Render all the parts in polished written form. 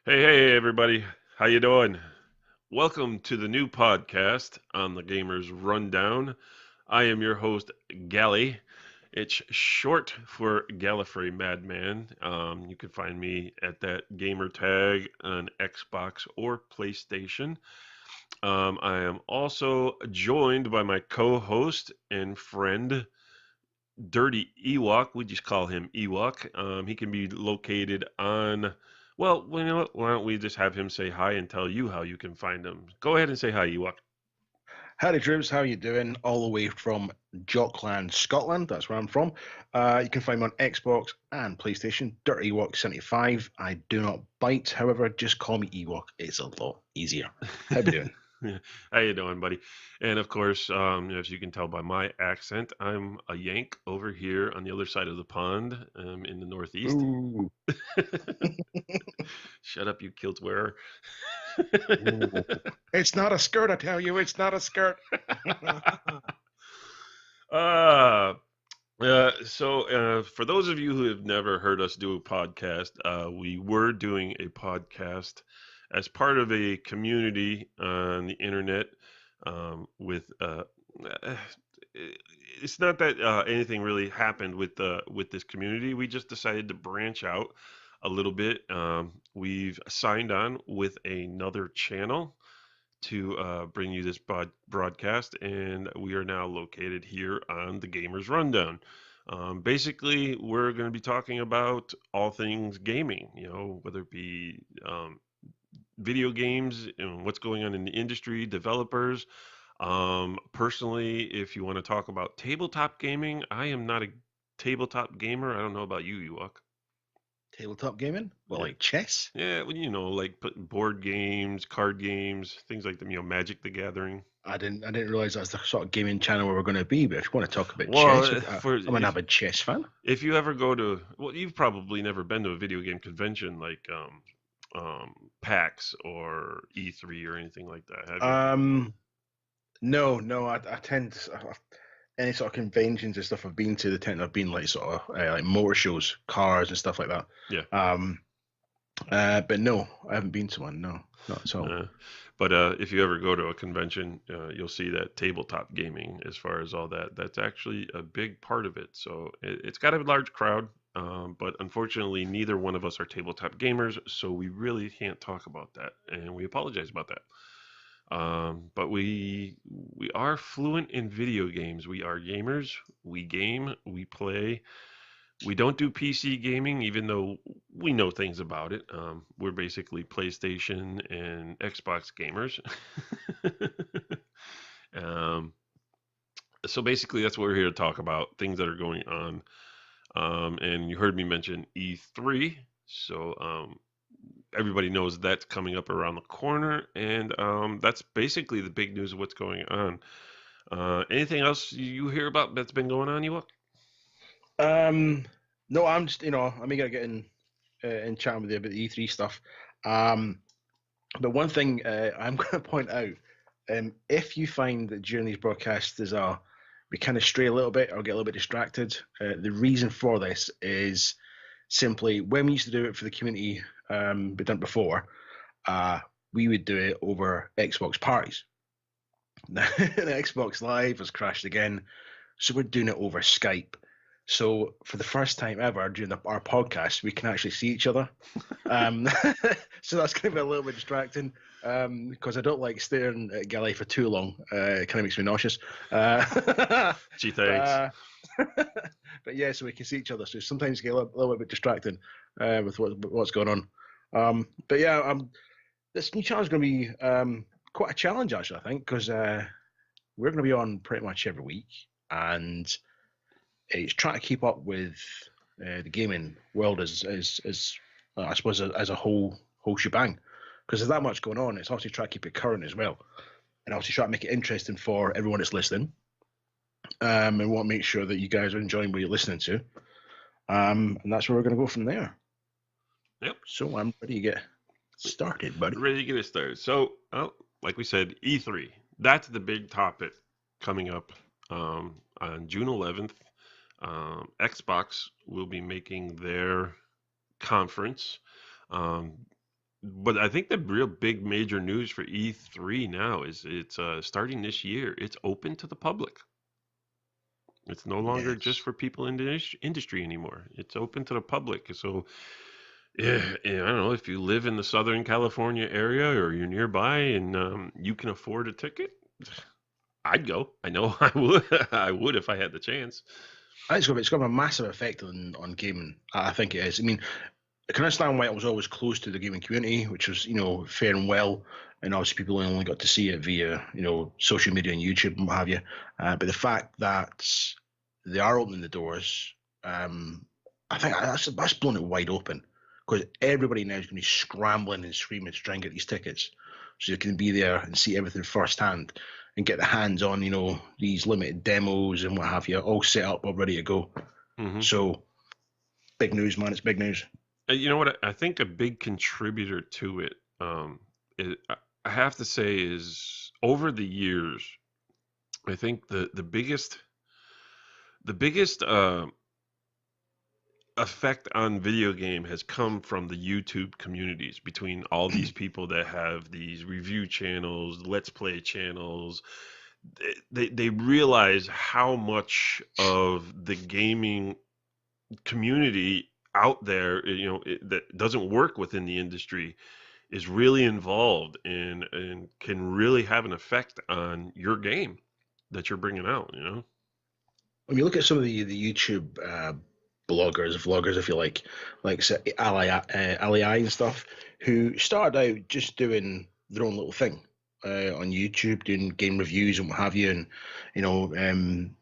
Hey, everybody. How you doing? Welcome to the new podcast on the Gamers Rundown. I am your host, Gally. It's short for Gallifrey Madman. You can find me at that gamer tag on Xbox or PlayStation. I am also joined by my co-host and friend, Dirty Ewok. We just call him Ewok. He can be located on. Well, you know what? Why don't we just have him say hi and tell you how you can find him? Go ahead and say hi, Ewok. Howdy, Droops. How you doing? All the way from Jockland, Scotland. That's where I'm from. You can find me on Xbox and PlayStation. Dirty Ewok 75. I do not bite. However, just call me Ewok. It's a lot easier. How you doing? How you doing, buddy? And of course, as you can tell by my accent, I'm a Yank over here on the other side of the pond, in the Northeast. Ooh. Shut up, you kilt wearer. Ooh. It's not a skirt, I tell you. It's not a skirt. uh, for those of you who have never heard us do a podcast, we were doing a podcast as part of a community on the internet with. Uh, it's not that anything really happened with this community. We just decided to branch out a little bit. We've signed on with another channel to bring you this broadcast, and we are now located here on the Gamers Rundown. Basically, we're going to be talking about all things gaming, whether it be video games and what's going on in the industry, developers. Personally, if you want to talk about tabletop gaming, I am not a tabletop gamer. I don't know about you, Ewok. Tabletop gaming? Well, Yeah. like chess? Yeah, well, like board games, card games, things like them, Magic the Gathering. I didn't realize that's the sort of gaming channel we were going to be. But if you want to talk about Well, chess, for I'm an avid chess fan. if you ever go to, well, you've probably never been to a video game convention like PAX or E3 or anything like that, have you? No. I tend to, any sort of conventions and stuff I've been to, they tend to have been like sort of like motor shows, cars and stuff like that. Yeah. But no, I haven't been to one. No, not at all. But if you ever go to a convention, you'll see that tabletop gaming, as far as all that, that's actually a big part of it. So it's got a large crowd, but unfortunately, neither one of us are tabletop gamers, so we really can't talk about that, and we apologize about that. But we are fluent in video games. We are gamers. We game. We play. We don't do PC gaming, even though we know things about it. We're basically PlayStation and Xbox gamers. um, so basically, that's what we're here to talk about, things that are going on. And you heard me mention E3. So everybody knows that's coming up around the corner. And that's basically the big news of what's going on. Anything else you hear about that's been going on, you? Um, no, I'm just I'm gonna get in chatting with you about the E3 stuff. Um, but one thing I'm going to point out, if you find that during these broadcasts we kind of stray a little bit or get a little bit distracted, the reason for this is simply when we used to do it for the community, we've done it before. We would do it over Xbox parties. Now, the Xbox Live has crashed again, so we're doing it over Skype. So for the first time ever during our podcast, we can actually see each other. Um, so that's going to be a little bit distracting because I don't like staring at Gally for too long. It kind of makes me nauseous. Gee, But, thanks. but yeah, so we can see each other. So sometimes it get a little bit distracting with what's going on. But yeah, this new challenge is going to be quite a challenge, actually, I think, because we're going to be on pretty much every week. And it's trying to keep up with the gaming world as I suppose as a whole shebang, because there's that much going on. It's obviously trying to keep it current as well, and obviously try to make it interesting for everyone that's listening, and want to make sure that you guys are enjoying what you're listening to, and that's where we're going to go from there. Yep. So I'm ready to get started, buddy. Ready to get it started. So, like we said, E3. That's the big topic coming up on June 11th. Xbox will be making their conference. Um, but I think the real big major news for E3 now is it's starting this year. It's open to the public. It's no longer just Yes. for people in the industry anymore. It's open to the public. So, yeah, I don't know if you live in the Southern California area or you're nearby and you can afford a ticket, I'd go. I know I would. I would if I had the chance. I think it's got a massive effect on gaming. I think it is. I mean, I can understand why it was always close to the gaming community, which was, fair and well. And obviously, people only got to see it via, social media and YouTube and what have you. But the fact that they are opening the doors, I think that's blown it wide open because everybody now is going to be scrambling and screaming to try and get these tickets so you can be there and see everything firsthand and get the hands on, these limited demos and what have you, all set up, all ready to go. Hmm. So big news, man. It's big news. You know what? I think a big contributor to it, I have to say, is over the years. I think the biggest effect on video game has come from the YouTube communities between all these people that have these review channels, let's play channels. They realize how much of the gaming community out there, that doesn't work within the industry is really involved and can really have an effect on your game that you're bringing out. When you look at some of the YouTube bloggers, vloggers, if you like say, Ali and stuff, who started out just doing their own little thing on YouTube, doing game reviews and what have you, and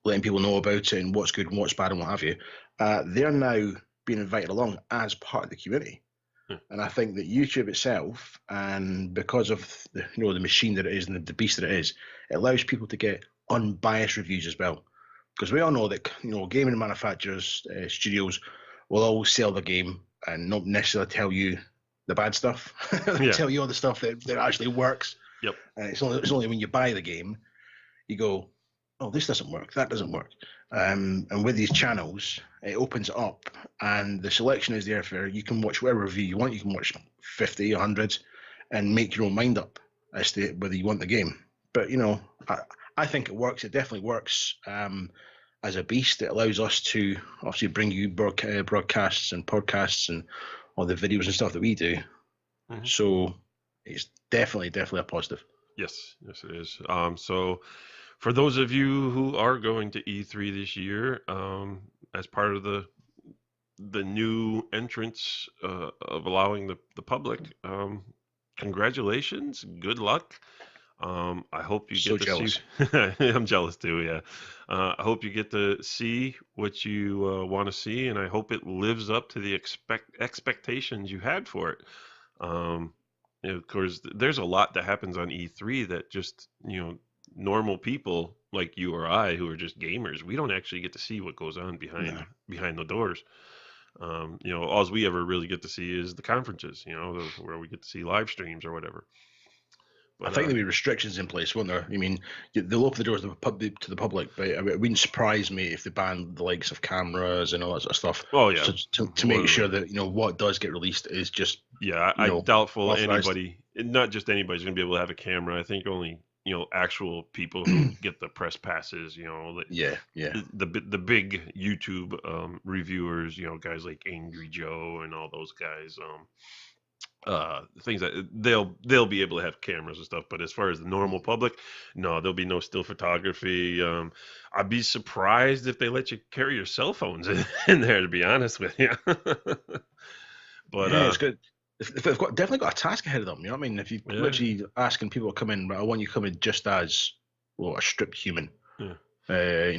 letting people know about it and what's good and what's bad and what have you. They're now being invited along as part of the community. Hmm. And I think that YouTube itself, and because of the machine that it is and the beast that it is, it allows people to get unbiased reviews as well. Because we all know that gaming manufacturers, studios, will always sell the game and not necessarily tell you the bad stuff. They Yeah. tell you all the stuff that actually works. Yep. And it's only when you buy the game you go, oh, this doesn't work, that doesn't work. And with these channels, it opens it up, and the selection is there for you can watch whatever review you want. You can watch 50, 100, and make your own mind up as to whether you want the game. But I think it works. It definitely works as a beast. It allows us to obviously bring you broadcasts and podcasts and all the videos and stuff that we do. Hmm. So it's definitely a positive. Yes, it is. So for those of you who are going to E3 this year, as part of the new entrance of allowing the public, congratulations, good luck. I hope you So get to jealous. see. I'm jealous too. Yeah. I hope you get to see what you want to see, and I hope it lives up to the expectations you had for it. Of course, there's a lot that happens on E3 that just normal people like you or I who are just gamers, we don't actually get to see what goes on No. behind the doors. All we ever really get to see is the conferences, where we get to see live streams or whatever. I But think there'll be restrictions in place, won't there? I mean, they'll open the doors to the public, but it wouldn't surprise me if they banned the likes of cameras and all that sort of stuff. oh yeah, To make sure that what does get released is just yeah, I doubtful authorized. anybody, not just anybody's gonna be able to have a camera. I think only actual people who get the press passes, Yeah, the big YouTube reviewers, guys like Angry Joe and all those guys, things that they'll be able to have cameras and stuff. But as far as the normal public, no, there'll be no still photography. I'd be surprised if they let you carry your cell phones in there, to be honest with you. But yeah. It's good. If they've definitely got a task ahead of them, you know what I mean? If you yeah, literally asking people to come in, but I want you to come in just as a stripped human. yeah.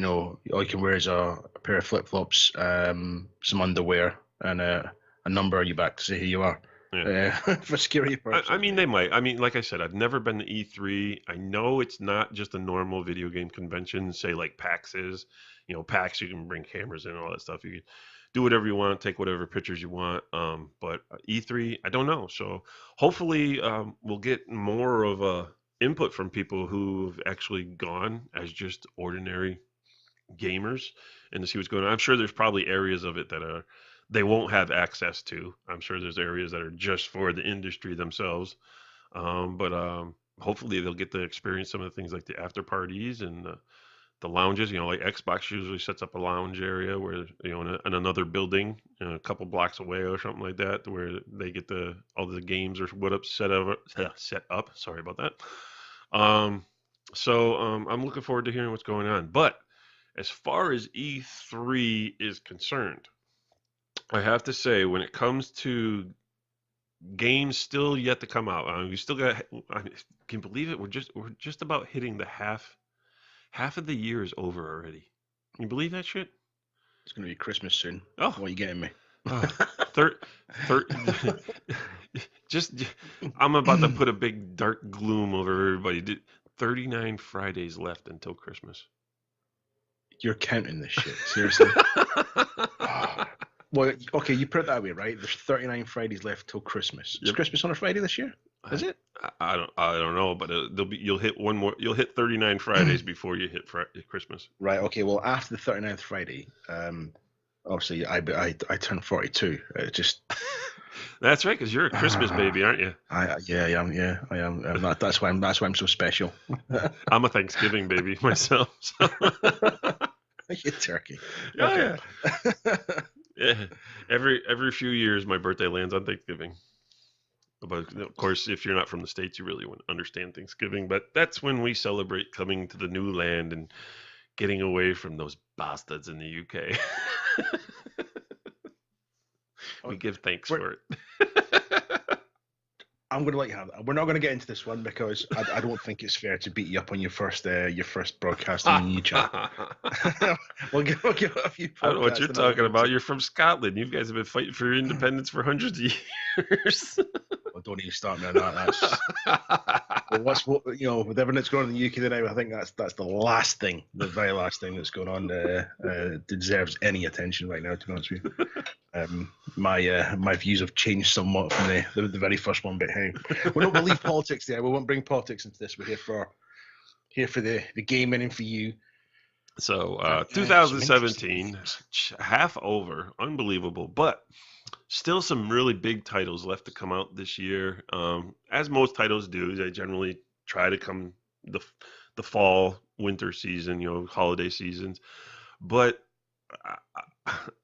All you can wear is a pair of flip flops, some underwear, and a number on your back to say who you are. Yeah. For security purposes. I mean, they might. I mean, like I said, I've never been to E3. I know it's not just a normal video game convention, say like PAX is. PAX, you can bring cameras in and all that stuff. You can do whatever you want, take whatever pictures you want. But E3, I don't know. So hopefully, we'll get more of a input from people who've actually gone as just ordinary gamers and to see what's going on. I'm sure there's probably areas of it they won't have access to. I'm sure there's areas that are just for the industry themselves. But hopefully they'll get to experience some of the things like the after parties and the lounges. Like Xbox usually sets up a lounge area where in another building, a couple blocks away or something like that, where they get all the games or what up set up. Set up. Sorry about that. So I'm looking forward to hearing what's going on. But as far as E3 is concerned, I have to say, when it comes to games still yet to come out, we still got. I can believe it. We're just about hitting the half of the year is over already. Can you believe that shit? It's gonna be Christmas soon. Oh, what are you getting me? third, just I'm about to put a big dark gloom over everybody. 39 Fridays left until Christmas. You're counting this shit, seriously? Well, okay, you put it that way, right? There's 39 Fridays left till Christmas. Is Christmas on a Friday this year? Is it? I don't know, but you'll hit one more. You'll hit 39 Fridays before you hit Christmas. Right. Okay. Well, after the 39th Friday, obviously I turned 42. Just that's right, because you're a Christmas baby, aren't you? I am. Yeah, I am. That's why I'm so special. I'm a Thanksgiving baby myself. So. You turkey. Yeah. Yeah. Every few years, my birthday lands on Thanksgiving. But of course, if you're not from the States, you really wouldn't understand Thanksgiving. But that's when we celebrate coming to the new land and getting away from those bastards in the UK. We give thanks for it. I'm going to let you have that. We're not going to get into this one because I don't think it's fair to beat you up on your first broadcast on the chat. we'll give a few. I don't know what you're talking about. You're from Scotland. You guys have been fighting for your independence for hundreds of years. Well, don't even start me on that. That's with everything that's going on in the UK today. I think that's the very last thing that's going on that deserves any attention right now. To be honest with you, my views have changed somewhat from the very first one. But hey, we don't believe politics there. We won't bring politics into this. We're here for the gaming and for you. So 2017, half over, unbelievable, but still some really big titles left to come out this year. As most titles do, they generally try to come the fall, winter season, holiday seasons. But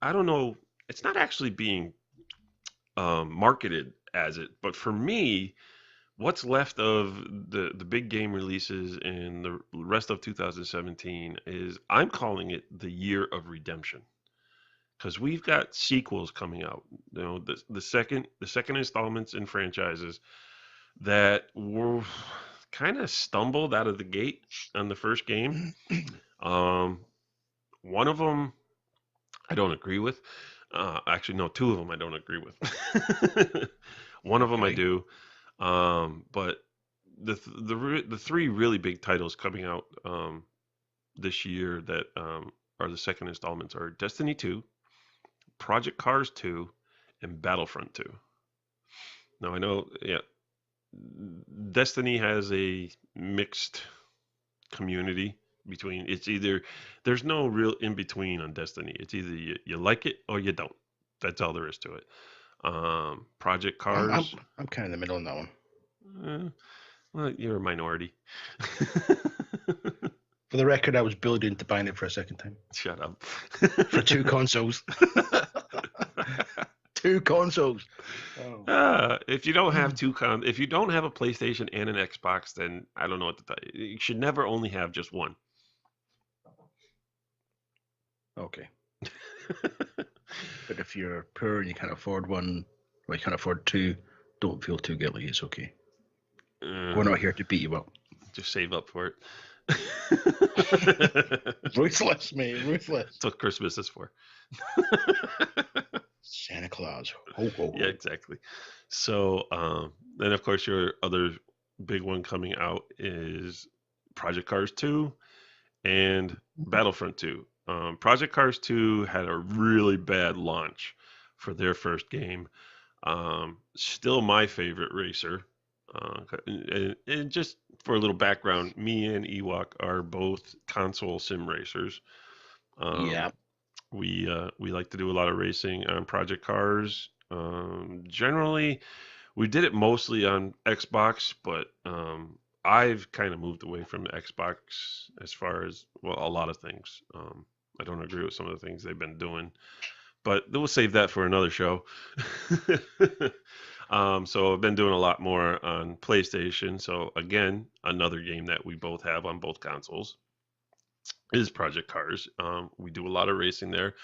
I don't know. It's not actually being marketed as it. But for me, what's left of the big game releases in the rest of 2017 is I'm calling it the year of redemption. Because we've got sequels coming out, the second installments in franchises that were kind of stumbled out of the gate on the first game. One of them I don't agree with. Actually, no, two of them I don't agree with. One of them I do, but the three really big titles coming out this year that are the second installments are Destiny 2. Project Cars 2, and Battlefront 2. Now I know, Destiny has a mixed community between. It's either there's no real in between on Destiny. It's either you like it or you don't. That's all there is to it. Project Cars. I'm kind of in the middle on that one. Well, you're a minority. For the record, I was bullied into buying it for a second time. Shut up. For two consoles. Two consoles. If you don't have if you don't have a PlayStation and an Xbox, then I don't know what to tell you. You should never only have just one. Okay. But if you're poor and you can't afford one, or you can't afford two, don't feel too guilty. It's okay. We're not here to beat you up. Just save up for it. Ruthless, mate. Ruthless. That's what Christmas is for. Santa Claus. Ho, ho, ho. Yeah, exactly. So, then of course your other big one coming out is Project Cars 2 and Battlefront 2. Project Cars 2 had a really bad launch for their first game. Still my favorite racer. And just for a little background, me and Ewok are both console sim racers. Yeah. We like to do a lot of racing on Project Cars. Generally, we did it mostly on Xbox, but I've kind of moved away from the Xbox as far as, well, a lot of things. I don't agree with some of the things they've been doing, but we'll save that for another show. So I've been doing a lot more on PlayStation. So again, another game that we both have on both consoles is Project Cars. We do a lot of racing there.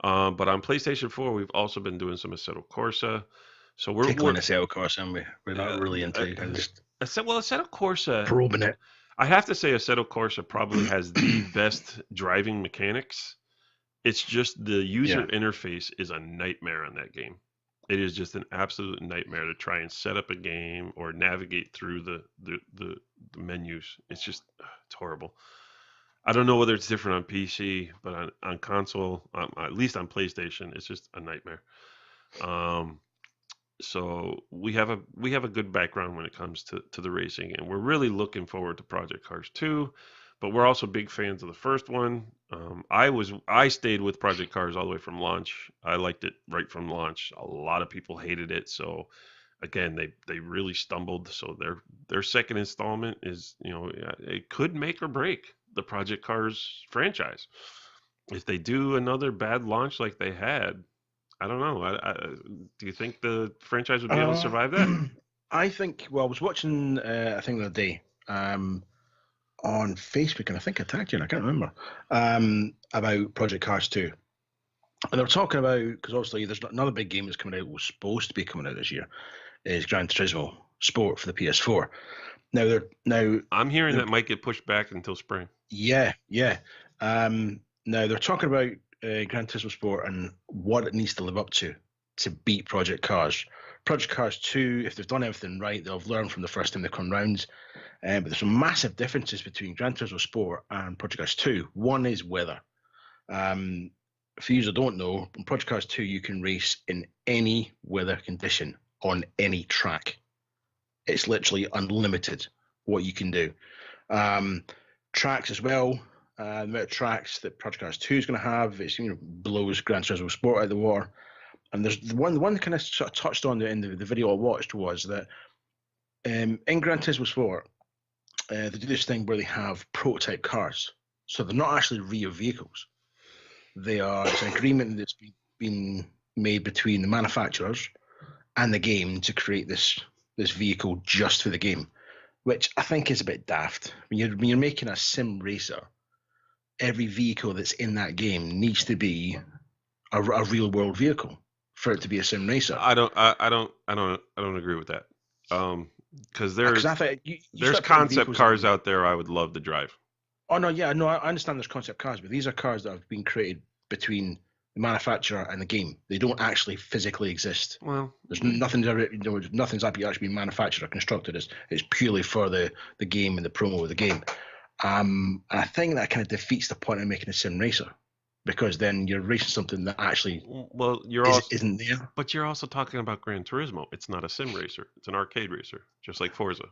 But on PlayStation 4, we've also been doing some Assetto Corsa. So we're Tickling Assetto Corsa, and we're not really into it. Just Assetto Corsa. probing it. I have to say, Assetto Corsa probably has the best driving mechanics. It's just the user interface is a nightmare on that game. It is just an absolute nightmare to try and set up a game or navigate through the menus. It's horrible. I don't know whether it's different on PC, but on console, at least on PlayStation, it's just a nightmare. So we have a good background when it comes to the racing, and we're really looking forward to Project Cars 2. But we're also big fans of the first one. I stayed with Project Cars all the way from launch. I liked it right from launch. A lot of people hated it, so again, they really stumbled. So their second installment is, it could make or break the Project Cars franchise. If they do another bad launch like they had, I don't know. Do you think the franchise would be able to survive that? I think. Well, I was watching. I think the other day on Facebook, and I think I tagged you. And I can't remember about Project Cars 2, and they were talking about, because obviously there's another big game that's coming out. Was supposed to be coming out this year. Is Gran Turismo Sport for the PS4. Now I'm hearing that might get pushed back until spring. Yeah. Now they're talking about Gran Turismo Sport and what it needs to live up to beat Project Cars. Project Cars 2, if they've done everything right, they'll have learned from the first time they come round. But there's some massive differences between Gran Turismo Sport and Project Cars 2. One is weather. For you who don't know, in Project Cars 2, you can race in any weather condition on any track. It's literally unlimited what you can do. Tracks as well. The amount of tracks that Project Cars 2 is going to have, it's blows Gran Turismo Sport out of the water. And there's the one that kind of sort of touched on in the video I watched was that in Gran Turismo Sport, they do this thing where they have prototype cars. So they're not actually real vehicles. It's an agreement that's been made between the manufacturers and the game to create this vehicle just for the game, which I think is a bit daft. When you're making a sim racer, every vehicle that's in that game needs to be a real world vehicle for it to be a sim racer. I don't agree with that. Because there's concept cars out there I would love to drive. Oh no, yeah, no, I understand there's concept cars, but these are cars that have been created between the manufacturer and the game. They don't actually physically exist. Well, there's nothing's actually been manufactured or constructed. It's purely for the game and the promo of the game. And I think that kind of defeats the point of making a sim racer, because then you're racing something that actually isn't there. But you're also talking about Gran Turismo. It's not a sim racer. It's an arcade racer, just like Forza.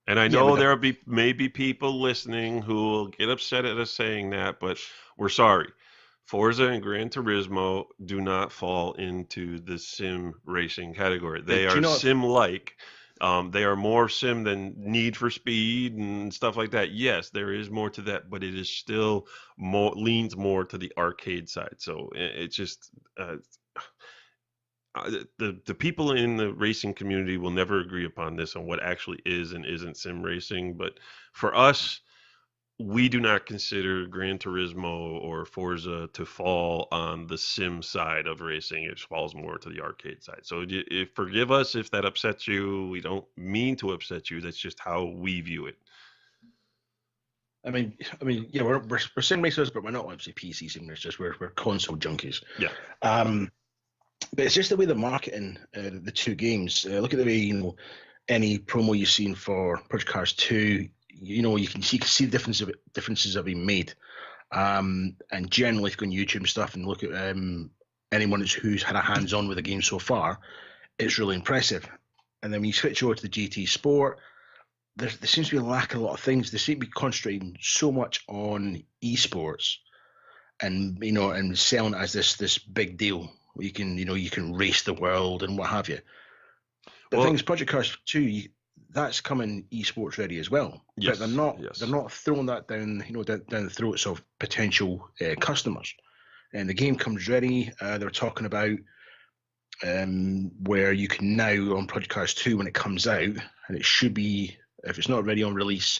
And I know there will maybe people listening who will get upset at us saying that, but we're sorry. Forza and Gran Turismo do not fall into the sim racing category. They are sim-like. They are more sim than Need for Speed and stuff like that. Yes, there is more to that, but it is still leans more to the arcade side. So it's just the people in the racing community will never agree upon this on what actually is and isn't sim racing. But for us, we do not consider Gran Turismo or Forza to fall on the sim side of racing. It falls more to the arcade side. So forgive us if that upsets you. We don't mean to upset you. That's just how we view it. I mean, yeah, we're sim racers, but we're not obviously PC sim racers. We're console junkies. Yeah. But it's just the way they're marketing the two games. Look at the way any promo you've seen for Project Cars 2. You can see the differences that have been made. And generally, if you go on YouTube and stuff and look at anyone who's had a hands-on with the game so far, it's really impressive. And then when you switch over to the GT Sport, there seems to be lacking a lot of things. They seem to be concentrating so much on esports and and selling it as this big deal. You can race the world and what have you. But the thing is, Project Cars 2, that's coming esports ready as well. Yes, but yes. they're not throwing that down the throats of potential customers. And the game comes ready. They're talking about where you can now on Project Cars 2 when it comes out, and it should be, if it's not ready on release,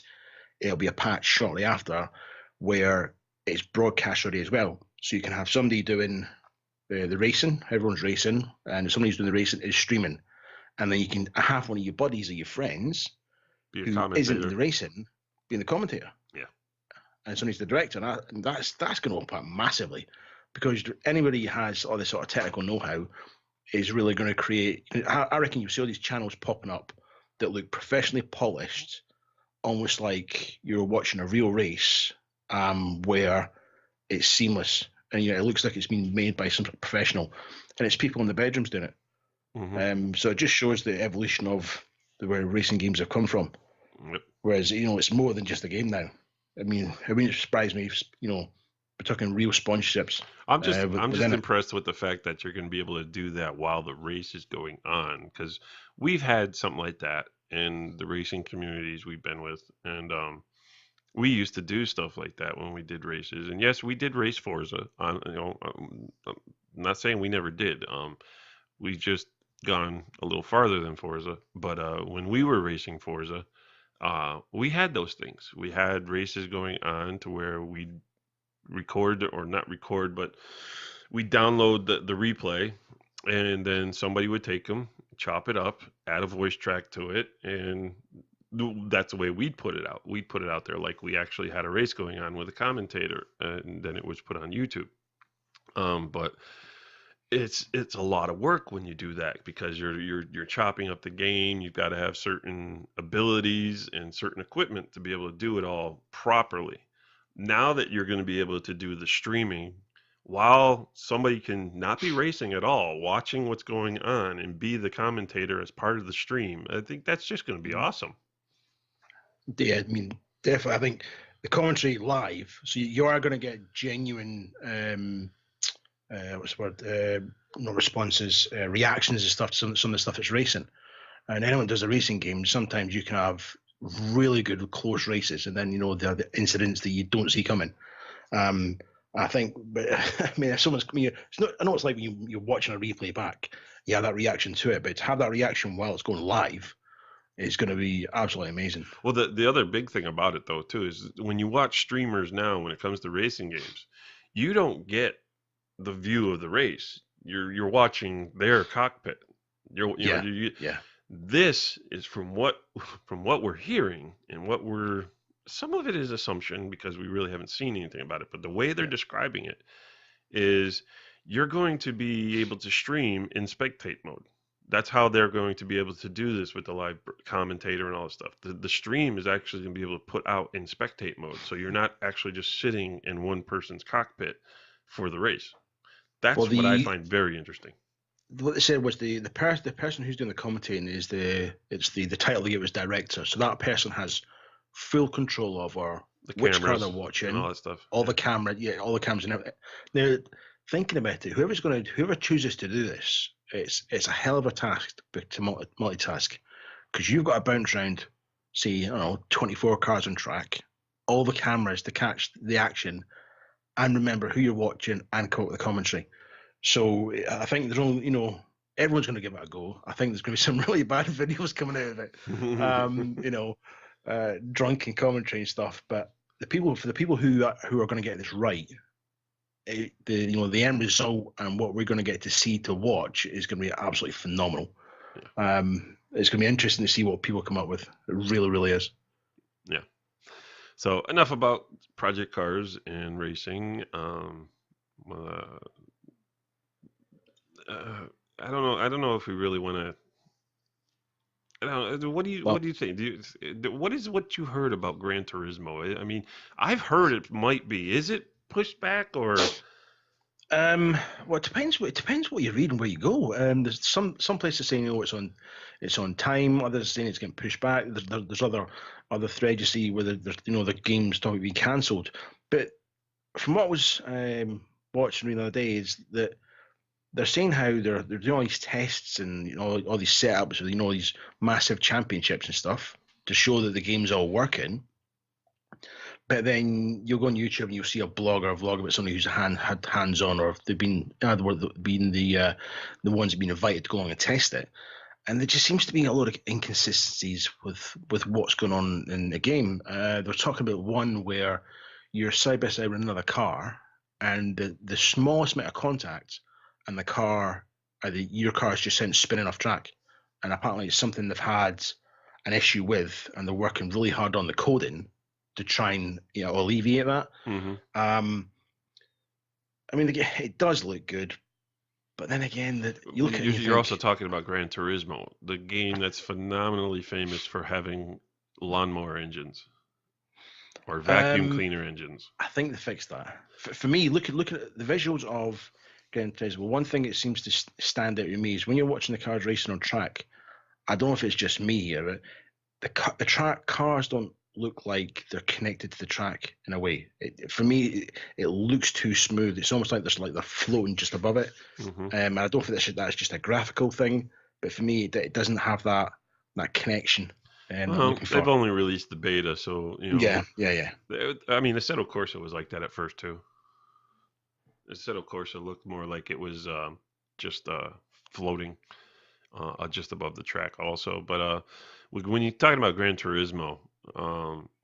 it'll be a patch shortly after where it's broadcast ready as well. So you can have somebody doing the racing, everyone's racing, and somebody who's doing the racing is streaming. And then you can have one of your buddies or your friends who isn't in the racing being the commentator. Yeah. And somebody's the director. And that's going to open up massively, because anybody who has all this sort of technical know-how is really going to create. I reckon you see all these channels popping up that look professionally polished, almost like you're watching a real race, where it's seamless and it looks like it's been made by some sort of professional, and it's people in the bedrooms doing it. Mm-hmm. So it just shows the evolution of where racing games have come from. Yep. Whereas it's more than just a game now. I mean, it wouldn't surprise me if we're talking real sponsorships. I'm just impressed with the fact that you're going to be able to do that while the race is going on, because we've had something like that in the racing communities we've been with, and we used to do stuff like that when we did races. And yes, we did race Forza. I'm not saying we never did. We've just gone a little farther than Forza. But when we were racing Forza, we had those things. We had races going on to where we record, or not record, but we download the replay, and then somebody would take them, chop it up, add a voice track to it, and that's the way we'd put it out. We'd put it out there like we actually had a race going on with a commentator, and then it was put on YouTube. But it's a lot of work when you do that, because you're chopping up the game. You've got to have certain abilities and certain equipment to be able to do it all properly. Now that you're going to be able to do the streaming while somebody can not be racing at all, watching what's going on and be the commentator as part of the stream, I think that's just going to be awesome. Yeah, I mean, definitely. I think the commentary live, so you are going to get genuine, what's the word? Not responses, reactions and stuff to some of the stuff that's racing. And anyone does a racing game, sometimes you can have really good close races, and then there are the incidents that you don't see coming. I think, but I mean, if someone's, it's not. I know it's like when you're watching a replay back, you have that reaction to it, but to have that reaction while it's going live is going to be absolutely amazing. Well, the other big thing about it though too is when you watch streamers now, when it comes to racing games, you don't get the view of the race. You're watching their cockpit. Yeah. This is from what we're hearing, and some of it is assumption because we really haven't seen anything about it, but the way they're describing it is you're going to be able to stream in spectate mode. That's how they're going to be able to do this with the live commentator and all this stuff. The stream is actually going to be able to put out in spectate mode, so you're not actually just sitting in one person's cockpit for the race. That's what I find very interesting. What they said was the person who's doing the commentating is the title they give is director. So that person has full control over which car they're watching, and all that stuff. All the cameras and everything. They're thinking about it. Whoever chooses to do this, it's a hell of a task to multitask, because you've got to bounce around, say, 24 cars on track, all the cameras to catch the action, and remember who you're watching and come up with the commentary. So I think there's only, everyone's going to give it a go. I think there's going to be some really bad videos coming out of it, drunken commentary and stuff. But for the people who are going to get this right, the end result and what we're going to get to see to watch is going to be absolutely phenomenal. Yeah. It's going to be interesting to see what people come up with. It really, really is. Yeah. So enough about Project Cars and racing. I don't know if we really want to. I don't know. What do you think? What is what you heard about Gran Turismo? I mean, I've heard it might be. Is it pushed back or? Well, it depends. It depends what you read and where you go. There's some places saying it's on time. Others saying it's getting pushed back. There's other threads you see where there's the game's talking about being cancelled. But from what I was watching the other day, is that they're saying how they're doing all these tests and all these setups with these massive championships and stuff to show that the game's all working. But then you'll go on YouTube and you'll see a blog or a vlog about somebody who's had hands on, or they've been the ones that have been invited to go along and test it. And there just seems to be a lot of inconsistencies with what's going on in the game. They're talking about one where you're side by side with another car, and the smallest amount of contact, and your car is just sent spinning off track. And apparently it's something they've had an issue with, and they're working really hard on the coding to try and alleviate that. Mm-hmm. I mean, it does look good, but then again, you're also talking about Gran Turismo, the game that's phenomenally famous for having lawnmower engines or vacuum cleaner engines. I think they fixed that. For me, look at the visuals of Gran Turismo. One thing that seems to stand out to me is when you're watching the cars racing on track. I don't know if it's just me here, but the track cars don't look like they're connected to the track in a way. For me, it looks too smooth. It's almost like they're floating just above it. Mm-hmm. I don't think that's just a graphical thing, but for me, it doesn't have that connection. Well, they've only released the beta, so Yeah. I mean, Assetto Corsa was like that at first too. Assetto Corsa looked more like it was just floating just above the track, also. But when you're talking about Gran Turismo,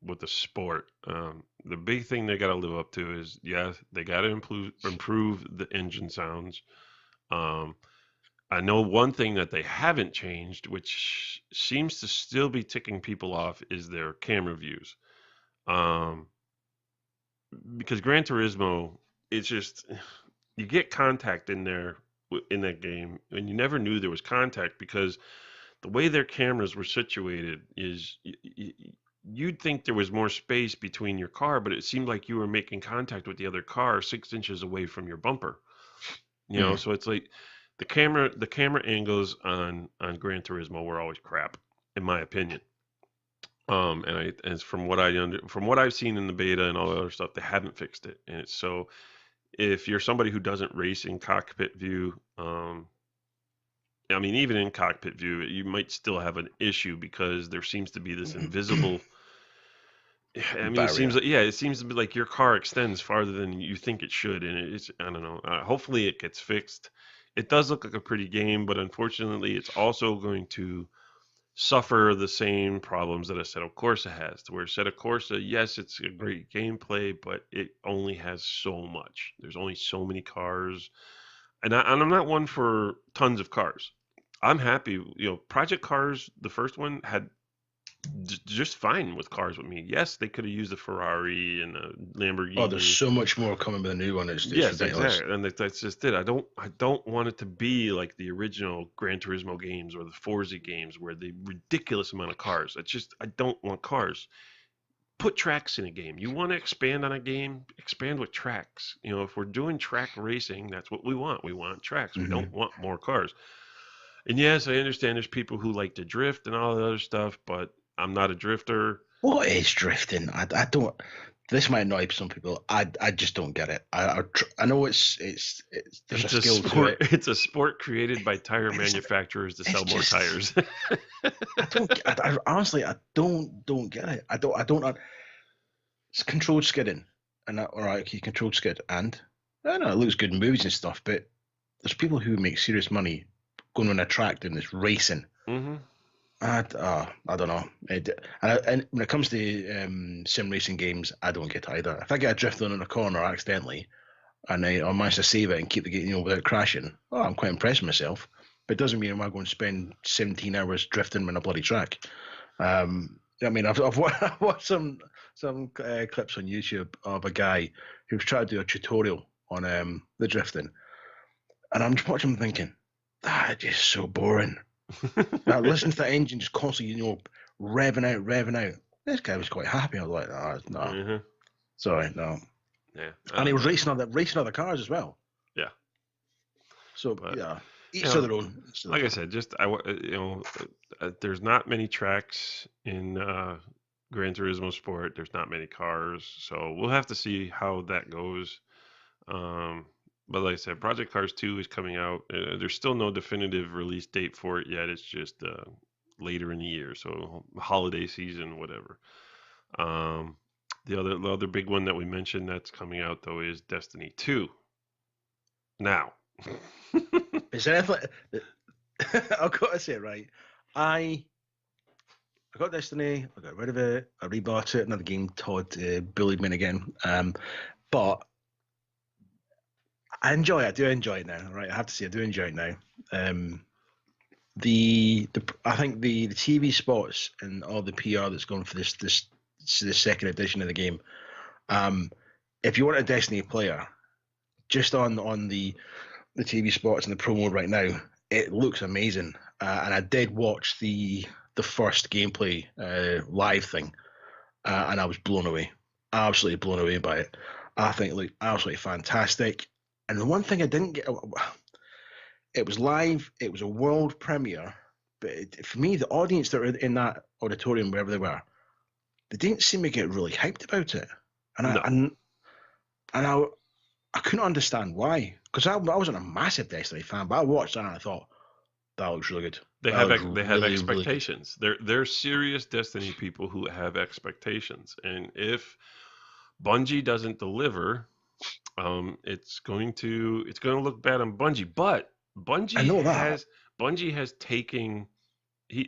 with the sport, the big thing they got to live up to is, they got to improve the engine sounds. I know one thing that they haven't changed, which seems to still be ticking people off, is their camera views. Because Gran Turismo, it's just, you get contact in there in that game, and you never knew there was contact because the way their cameras were situated is you'd think there was more space between your car, but it seemed like you were making contact with the other car 6 inches away from your bumper. So it's like the camera angles on Gran Turismo were always crap, in my opinion. And from what I've seen in the beta and all the other stuff, they haven't fixed it. And it's so, if you're somebody who doesn't race in cockpit view, I mean, even in cockpit view, you might still have an issue because there seems to be this invisible. I mean, barrier. it seems to be like your car extends farther than you think it should, and I don't know. Hopefully, it gets fixed. It does look like a pretty game, but unfortunately, it's also going to suffer the same problems that Assetto Corsa has. Where Assetto Corsa, yes, it's a great gameplay, but it only has so much. There's only so many cars, and I'm not one for tons of cars. I'm happy. Project Cars, the first one, had just fine with cars with me. Yes, they could have used a Ferrari and a Lamborghini. Oh, there's so much more coming with the new one. It's Yes, ridiculous. exactly, and that's just it. I don't want it to be like the original Gran Turismo games or the Forza games where the ridiculous amount of cars. I don't want cars. Put tracks in a game. You want to expand on a game, expand with tracks. If we're doing track racing, that's what we want. We want tracks. We don't want more cars. And yes, I understand there's people who like to drift and all the other stuff, but I'm not a drifter. What is drifting? I don't. This might annoy some people. I just don't get it. I know it's there's a skill to it. It's a sport created by tire manufacturers to sell more tires. Honestly, I don't get it. I don't. It's controlled skidding, and all right, you controlled skid, and I know it looks good in movies and stuff, but there's people who make serious money going on a track doing this racing. Mm-hmm. I don't know. And when it comes to sim racing games, I don't get it either. If I get drifted on a corner accidentally, and I manage to save it and keep the game without crashing, I'm quite impressed with myself. But it doesn't mean I'm going to spend 17 hours drifting on a bloody track. I mean, I've watched some clips on YouTube of a guy who's trying to do a tutorial on the drifting, and I'm just watching him thinking, that is so boring. Now listen to the engine just constantly, revving out. This guy was quite happy. I was like, no, Mm-hmm. sorry, no. Yeah, And he was racing other cars as well. Yeah. So each to their own. Like I said, just there's not many tracks in Gran Turismo Sport. There's not many cars, so we'll have to see how that goes. But like I said, Project Cars 2 is coming out. There's still no definitive release date for it yet. It's just later in the year, so holiday season, whatever. Um, the other big one that we mentioned that's coming out though is Destiny 2. Now, Is there anything? I've got to say, right? I got Destiny. I got rid of it. I rebought it. Another game. Todd bullied me again. But I enjoy it. I do enjoy it now. Right, I have to say, I do enjoy it now. I think the TV spots and all the PR that's going for this second edition of the game. If you want a Destiny player, just on the TV spots and the promo right now, it looks amazing. And I did watch the first gameplay live thing, and I was blown away, absolutely blown away by it. I think it looked absolutely fantastic. And the one thing I didn't get, it was live, it was a world premiere, but for me, the audience that were in that auditorium, wherever they were, they didn't seem to get really hyped about it. And I couldn't understand why, because I wasn't a massive Destiny fan, but I watched that and I thought, that looks really good. They have expectations. Really, they're serious Destiny people who have expectations, and if Bungie doesn't deliver, it's going to look bad on Bungie. But Bungie has taken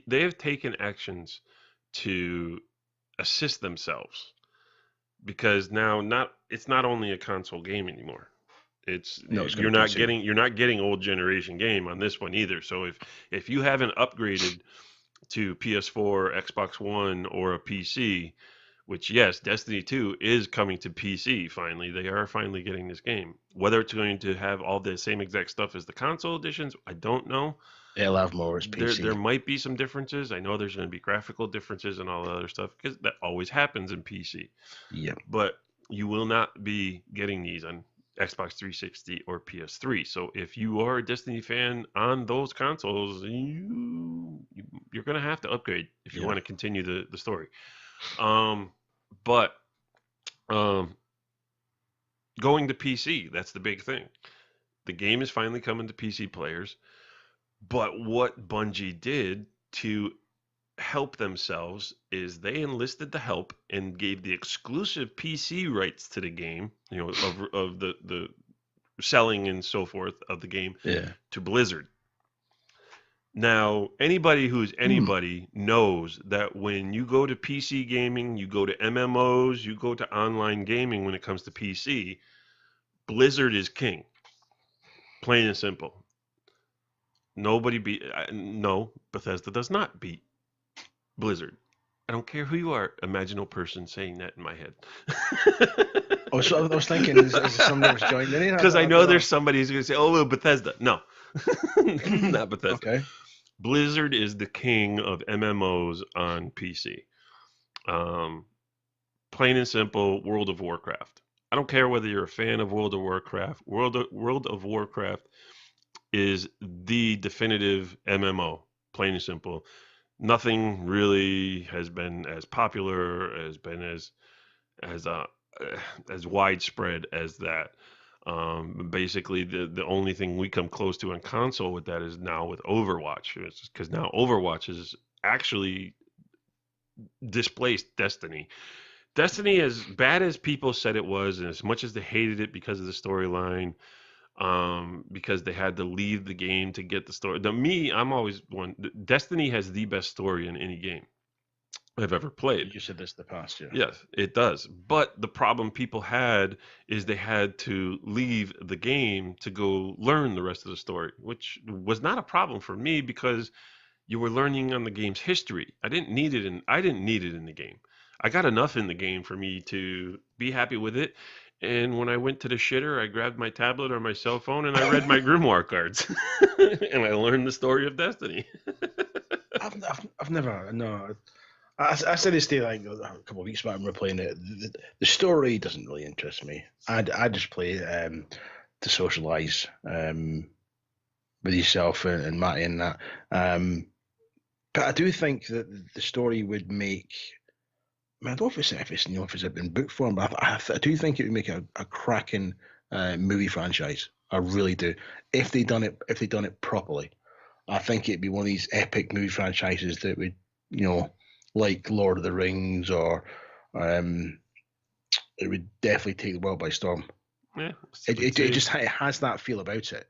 they have taken actions to assist themselves, because now it's not only a console game anymore. You're not getting old generation game on this one either. So if you haven't upgraded to PS4, Xbox One, or a PC, which yes, Destiny 2 is coming to PC finally. They are finally getting this game. Whether it's going to have all the same exact stuff as the console editions, I don't know. It'll have more as PC. There might be some differences. I know there's going to be graphical differences and all the other stuff, because that always happens in PC. Yeah. But you will not be getting these on Xbox 360 or PS3. So if you are a Destiny fan on those consoles, you're going to have to upgrade if you want to continue the story. But going to PC, that's the big thing. The game is finally coming to PC players. But what Bungie did to help themselves is they enlisted the help and gave the exclusive PC rights to the game, of the selling and so forth of the game to Blizzard. Now, anybody who's anybody knows that when you go to PC gaming, you go to MMOs, you go to online gaming when it comes to PC, Blizzard is king. Plain and simple. Bethesda does not beat Blizzard. I don't care who you are. Imagine a person saying that in my head. So I was thinking, is somebody was joining in? Because I know there's somebody who's going to say, "Oh, well, Bethesda." No, not Bethesda. Okay. Blizzard is the king of MMOs on PC. Plain and simple, World of Warcraft. I don't care whether you're a fan of World of Warcraft. World of Warcraft is the definitive MMO. Plain and simple. Nothing really has been as popular, has been as widespread as that. Basically, the only thing we come close to on console with that is now with Overwatch, because now Overwatch is actually displaced Destiny. Destiny, as bad as people said it was, and as much as they hated it because of the storyline, because they had to leave the game to get the story. I'm always one. Destiny has the best story in any game I've ever played. You said this in the past, yeah. Yes, it does. But the problem people had is they had to leave the game to go learn the rest of the story, which was not a problem for me because you were learning on the game's history. I didn't need it in the game. I got enough in the game for me to be happy with it. And when I went to the shitter, I grabbed my tablet or my cell phone and I read my Grimoire cards, and I learned the story of Destiny. I've never, no. I said this to you like a couple of weeks back when we were playing it. The story doesn't really interest me. I just play to socialise with yourself and Matty and that. But I do think that the story would make I don't know if it's in book form, but I do think it would make a cracking movie franchise. I really do. If they done it properly, I think it'd be one of these epic movie franchises that would, like Lord of the Rings, or it would definitely take the world by storm. Yeah, it has that feel about it,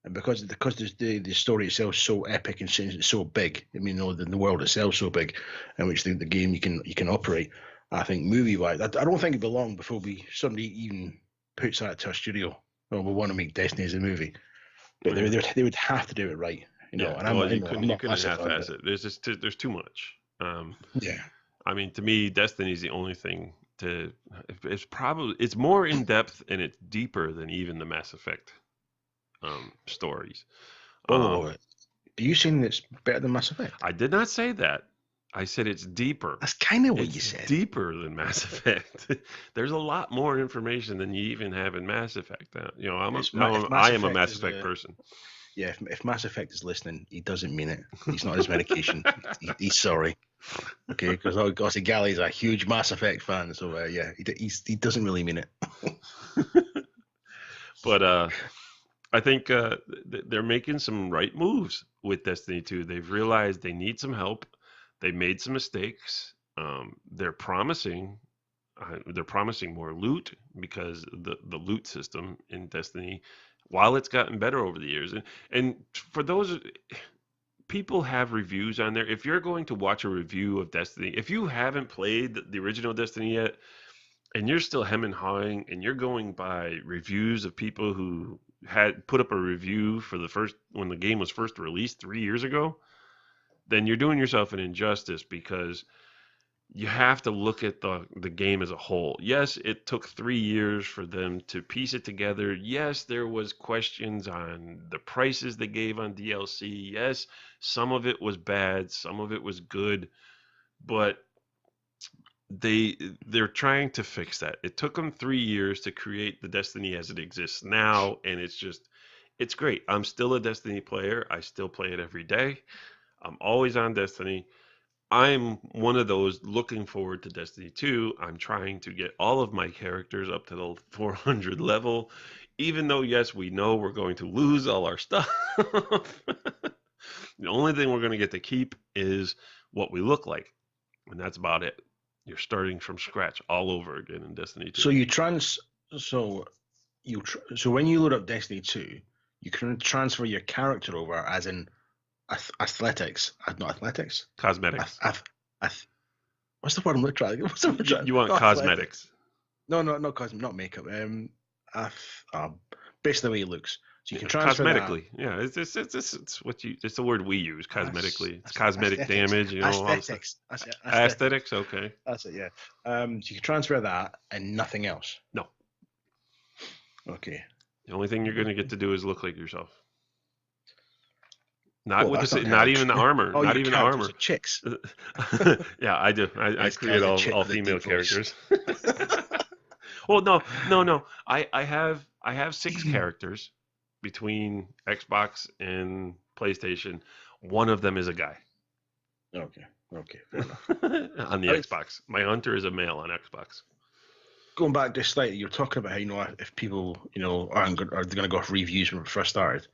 and because the story itself is so epic and so big. I mean, the world itself is so big, in which the game you can operate. I think movie wise, I don't think it'd be long before somebody even puts that to a studio. Well, we want to make Destiny as a movie, but they would have to do it right. You couldn't half-ass it. There's too much. Yeah. I mean, to me, Destiny is the only thing it's more in depth and it's deeper than even the Mass Effect stories. Are you saying it's better than Mass Effect? I did not say that. I said it's deeper. That's kind of what you said. Deeper than Mass Effect. There's a lot more information than you even have in Mass Effect. I am a Mass Effect person. Yeah, if Mass Effect is listening, he doesn't mean it. He's not his medication. He's sorry. Okay, because obviously Gally's a huge Mass Effect fan, so he doesn't really mean it. But I think they're making some right moves with Destiny 2. They've realized they need some help. They made some mistakes. They're promising more loot, because the loot system in Destiny, while it's gotten better over the years, and for those people have reviews on there. If you're going to watch a review of Destiny, if you haven't played the original Destiny yet, and you're still hemming and hawing, and you're going by reviews of people who had put up a review for when the game was first released 3 years ago, then you're doing yourself an injustice, because you have to look at the game as a whole. Yes, it took 3 years for them to piece it together. Yes, there was questions on the prices they gave on DLC. Yes, some of it was bad, some of it was good, but they're trying to fix that. It took them 3 years to create the Destiny as it exists now, and it's great. I'm still a Destiny player. I still play it every day. I'm always on Destiny. I'm one of those looking forward to Destiny 2. I'm trying to get all of my characters up to the 400 level, even though, yes, we know we're going to lose all our stuff. The only thing we're going to get to keep is what we look like, and that's about it. You're starting from scratch all over again in Destiny 2. So when you load up Destiny 2, you can transfer your character over, as in athletics, not athletics. Cosmetics. What's the word I'm trying? You want cosmetics? No, not cosmetics, not makeup. Based on the way he looks, so you can transfer cosmetically. Yeah, it's the word we use. Cosmetically, it's cosmetic damage. Aesthetics. Aesthetics. Okay. That's it. Yeah. So you can transfer that and nothing else. No. Okay. The only thing you're going to get to do is look like yourself. Not even the armor. Not even the armor. Chicks. Yeah, I do. I create all female characters. Well, no. I have 6 characters between Xbox and PlayStation. One of them is a guy. Okay, fair enough. On the Xbox, my hunter is a male on Xbox. Going back just slightly, you're talking about how if people are going to go off reviews when it first started.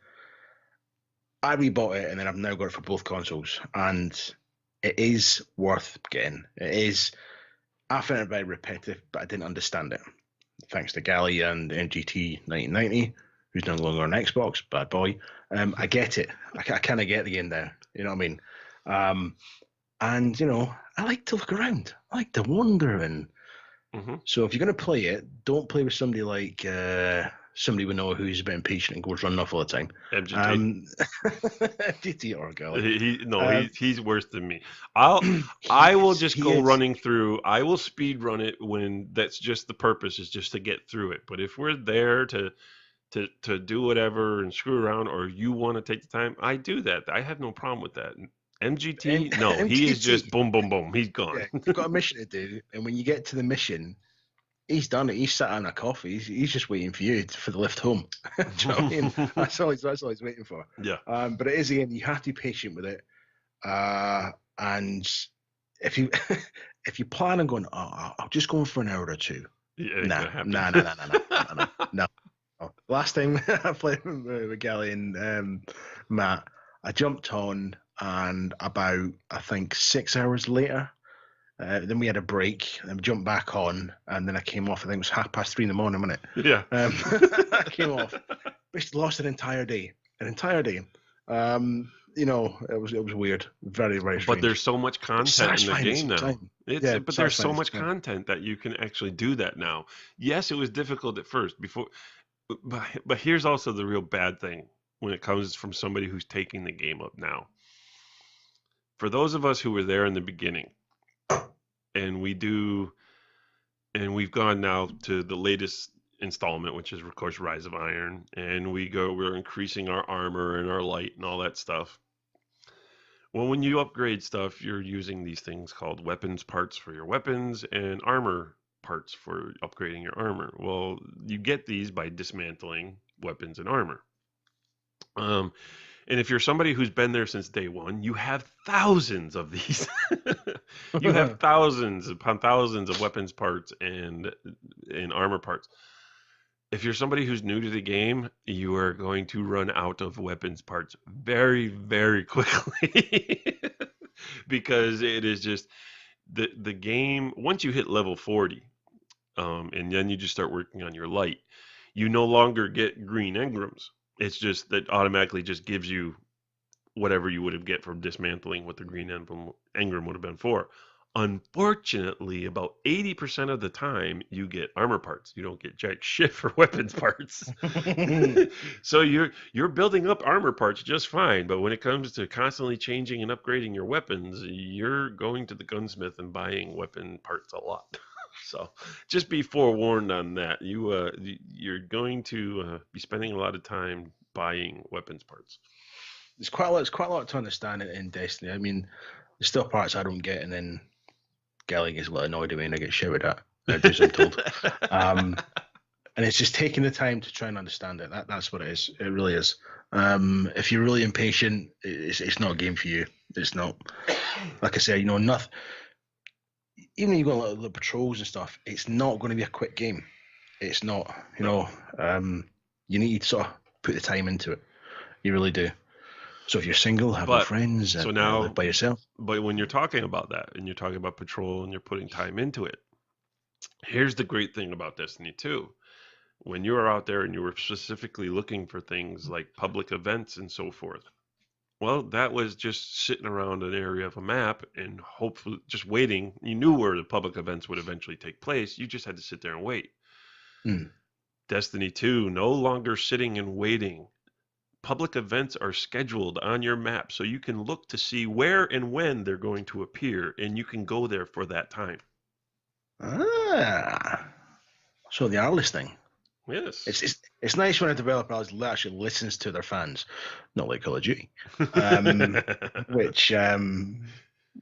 I rebought it, and then I've now got it for both consoles, and it is worth getting. It is. I found it very repetitive, but I didn't understand it. Thanks to Gally and MGT 1990, who's no longer on Xbox, bad boy. I get it. I kind of get the game now. You know what I mean? And I like to look around. I like to wander, and so if you're going to play it, don't play with somebody like somebody we know who's a bit impatient and goes running off all the time. MGT. MGT or Gally. He's worse than me. I will just go running through. I will speed run it when that's just the purpose, is just to get through it. But if we're there to do whatever and screw around, or you want to take the time, I do that. I have no problem with that. MGT, MGT, he is just boom, boom, boom. He's gone. Yeah, you've got a mission to do, and when you get to the mission, he's done it. He's sat on a coffee. He's just waiting for you for the lift home. Do you know what I mean? That's all he's waiting for. Yeah. But it is, again, you have to be patient with it. And if you if you plan on going, I'll just go in for an hour or two. Yeah, ain't Nah, gonna happen. nah, nah, nah, nah, nah, nah, no. No. Last time I played with Gally and Matt, I jumped on, and about I think 6 hours later, then we had a break, and jumped back on, and then I came off. I think it was 3:30 in the morning, wasn't it? Yeah. I came off. Just lost an entire day. It was weird, very very strange. But there's so much content in the game now. But there's so much content content that you can actually do that now. Yes, it was difficult at first but here's also the real bad thing when it comes from somebody who's taking the game up now. For those of us who were there in the beginning, and we've gone now to the latest installment, which is of course Rise of Iron, and we're increasing our armor and our light and all that stuff. Well, when you upgrade stuff, you're using these things called weapons parts for your weapons and armor parts for upgrading your armor. Well, you get these by dismantling weapons and armor. And if you're somebody who's been there since day one, you have thousands of these. You have thousands upon thousands of weapons parts and armor parts. If you're somebody who's new to the game, you are going to run out of weapons parts very, very quickly. Because it is just the game, once you hit level 40, and then you just start working on your light, you no longer get green engrams. It's just that automatically just gives you whatever you would have get from dismantling what the green engram would have been for. Unfortunately, about 80% of the time, you get armor parts. You don't get jack shit for weapons parts. So you're building up armor parts just fine, but when it comes to constantly changing and upgrading your weapons, you're going to the gunsmith and buying weapon parts a lot. So just be forewarned on that. You're going to be spending a lot of time buying weapons parts. There's quite a lot to understand in Destiny. I mean, there's still parts I don't get, and then Gally gets a little annoyed at me, and I get shouted at. I'm told. And it's just taking the time to try and understand it. That's what it is. It really is. If you're really impatient, it's not a game for you. It's not. Like I say, nothing. Even when you go on the patrols and stuff, it's not going to be a quick game. It's not. You need to sort of put the time into it. You really do. So if you're single, have no friends, so now live by yourself. But when you're talking about that, and you're talking about patrol, and you're putting time into it, here's the great thing about Destiny 2. When you are out there and you were specifically looking for things like public events and so forth, well, that was just sitting around an area of a map and hopefully just waiting. You knew where the public events would eventually take place. You just had to sit there and wait. Destiny 2, no longer sitting and waiting. Public events are scheduled on your map, so you can look to see where and when they're going to appear, and you can go there for that time. So they are listening. Yes. It's nice when a developer actually listens to their fans, not like Call of Duty, which we're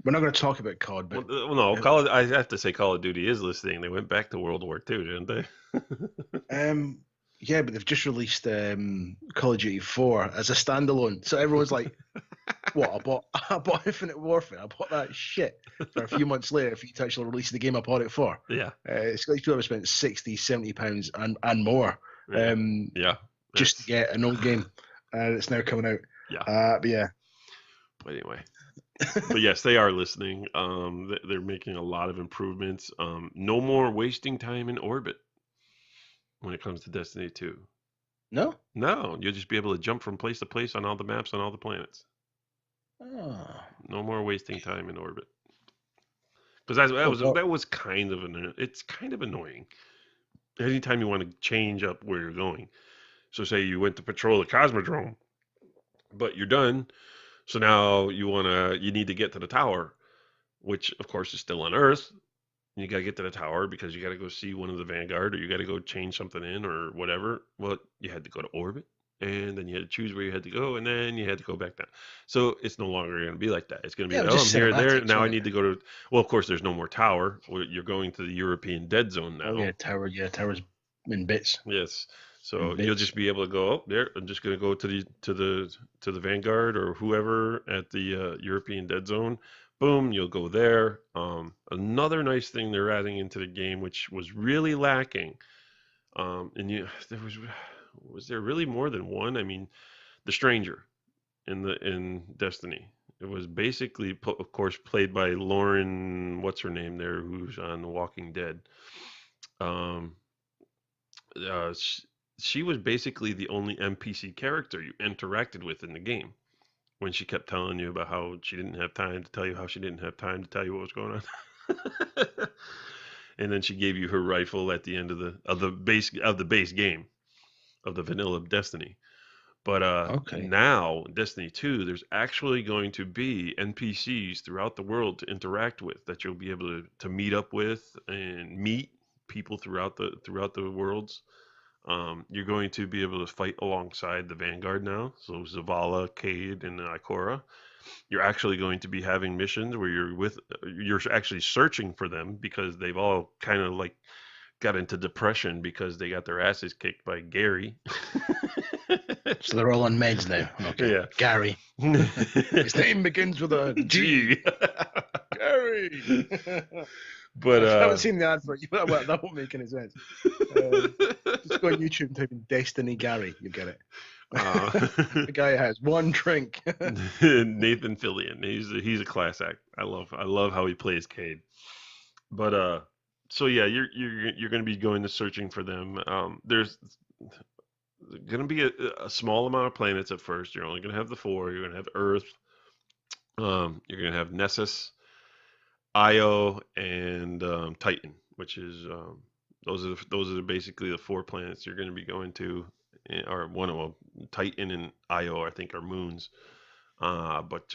not going to talk about COD. But no, I have to say Call of Duty is listening. They went back to World War II, didn't they? Yeah, but they've just released Call of Duty 4 as a standalone. So everyone's like, what? I bought Infinite Warfare. I bought that shit. For a few months later, if you actually release the game I bought it for. Yeah. It's like people have spent 60, 70 pounds and more just to get an old game. And it's now coming out. Yeah. But yeah. But anyway. But yes, they are listening. They're making a lot of improvements. No more wasting time in orbit when it comes to Destiny 2. No? No, you'll just be able to jump from place to place on all the maps on all the planets. Oh. No more wasting time in orbit. Because that was kind of it's kind of annoying. Anytime you want to change up where you're going. So say you went to patrol the Cosmodrome, but you're done. So now you need to get to the tower, which of course is still on Earth. You got to get to the tower because you got to go see one of the Vanguard, or you got to go change something in or whatever. Well, you had to go to orbit, and then you had to choose where you had to go, and then you had to go back down. So it's no longer going to be like that. It's going to be, I'm here, there. Now I need to go to, well, of course, there's no more tower. You're going to the European Dead Zone now. Oh, yeah, tower's in bits. Yes. So you'll just be able to go up there. I'm just going to go to the Vanguard or whoever at the European Dead Zone. boom, you'll go there. Another nice thing they're adding into the game, which was really lacking, and there was there really more than one? I mean, the stranger in Destiny. It was basically, of course, played by Lauren. What's her name there? Who's on The Walking Dead? Um, she was basically the only NPC character you interacted with in the game. When she kept telling you about how she didn't have time to tell you how she didn't have time to tell you what was going on. And then she gave you her rifle at the end of the base game of the vanilla Destiny. But now Destiny 2, there's actually going to be NPCs throughout the world to interact with that you'll be able to meet up with and meet people throughout the worlds. You're going to be able to fight alongside the Vanguard now. So Zavala, Cade, and Ikora. You're actually going to be having missions where you're actually searching for them because they've all kind of like got into depression because they got their asses kicked by Gary. So they're all on meds now. Okay. Yeah. Gary. His name begins with a G. Gary. But I haven't seen the advert. Well, that won't make any sense. Just go on YouTube and type in Destiny Gary. You get it. The guy has one drink. Nathan Fillion. He's a class act. I love how he plays Cade. But so yeah, you're going to be going to searching for them. There's going to be a small amount of planets at first. You're only going to have the 4. You're going to have Earth. You're going to have Nessus, Io, and Titan, which is those are basically the 4 planets you're going to be going to, or one of them. Titan and Io, I think, are moons. But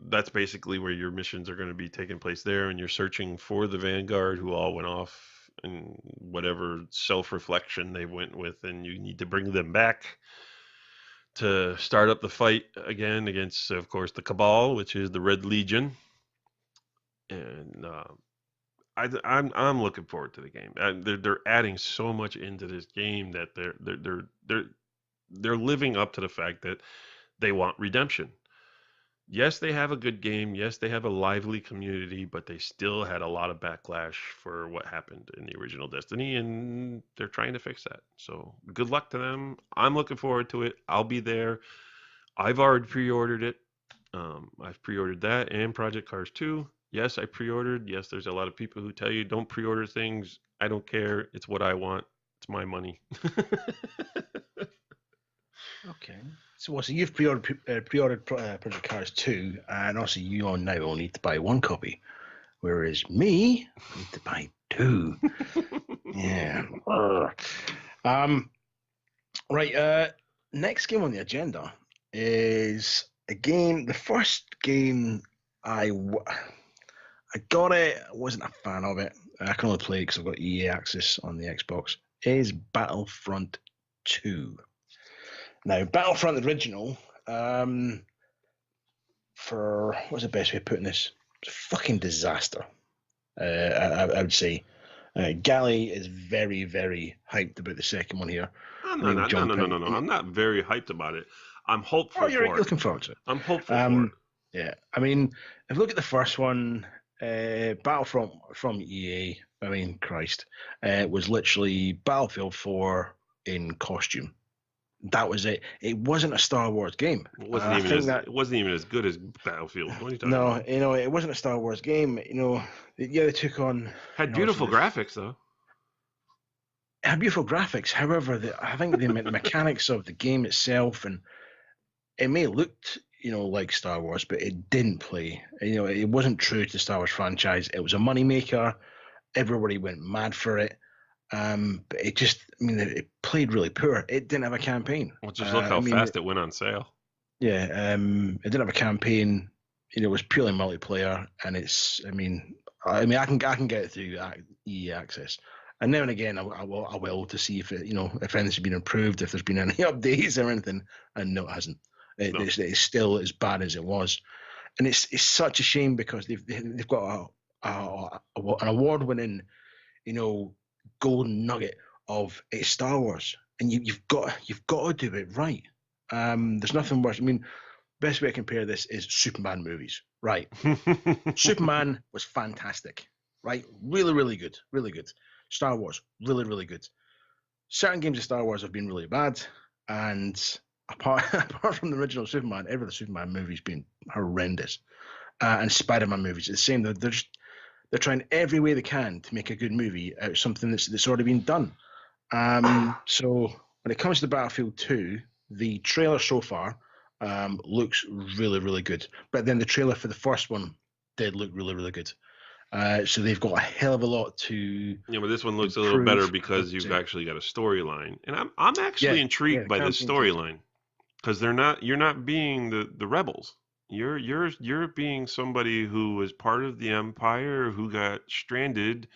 that's basically where your missions are going to be taking place there, and you're searching for the Vanguard who all went off in whatever self-reflection they went with, and you need to bring them back to start up the fight again against, of course, the Cabal, which is the Red Legion. And I'm looking forward to the game. They're adding so much into this game that they're living up to the fact that they want redemption. Yes, they have a good game. Yes, they have a lively community, but they still had a lot of backlash for what happened in the original Destiny, and they're trying to fix that. So good luck to them. I'm looking forward to it. I'll be there. I've already pre-ordered it. I've pre-ordered that and Project Cars 2. Yes, I pre-ordered. Yes, there's a lot of people who tell you don't pre-order things. I don't care. It's what I want. It's my money. Okay. So you've pre-ordered Project Cars 2, and also you on now will need to buy 1 copy, whereas me need to buy 2. Yeah. Right. Next game on the agenda is a game. The first game I got it. I wasn't a fan of it. I can only play it because I've got EA access on the Xbox. Is Battlefront 2. Now, Battlefront original, for what's the best way of putting this? It's a fucking disaster. I would say. Gally is very, very hyped about the second one here. No. I'm not very hyped about it. I'm hopeful. Oh, you're looking forward to it. I'm hopeful for it. Yeah, I mean, if you look at the first one, Battlefront from EA, I mean, Christ, it was literally Battlefield 4 in costume. That was it. It wasn't a Star Wars game. It wasn't even as good as Battlefield. What are you talking about? No, it wasn't a Star Wars game. They took on... Had beautiful graphics, though. It had beautiful graphics. However, I think the mechanics of the game itself, and it may have looked, like Star Wars, but it didn't play. It wasn't true to the Star Wars franchise. It was a moneymaker. Everybody went mad for it. But it just, it played really poor. It didn't have a campaign. Well, just look how fast it went on sale. Yeah, it didn't have a campaign. It was purely multiplayer, and it's, I can get it through EA Access, and now and again I will to see if if anything's been improved, if there's been any updates or anything, and no, it hasn't. It's still as bad as it was, and it's such a shame because they've got an award-winning, golden nugget of it's Star Wars, and you've got to do it right. There's nothing worse. best way to compare this is Superman movies, right? Superman was fantastic, right? Really, really good, really good. Star Wars, really, really good. Certain games of Star Wars have been really bad, and apart from the original Superman, every other Superman movie's been horrendous. And Spider-Man movies, it's the same. They're trying every way they can to make a good movie out of something that's already been done. So when it comes to Battlefield 2, the trailer so far looks really, really good. But then the trailer for the first one did look really, really good. So they've got a hell of a lot to. Yeah, but this one looks a little better because you've actually got a storyline, and I'm actually intrigued by this storyline because you're not being the rebels. You're being somebody who was part of the Empire who got stranded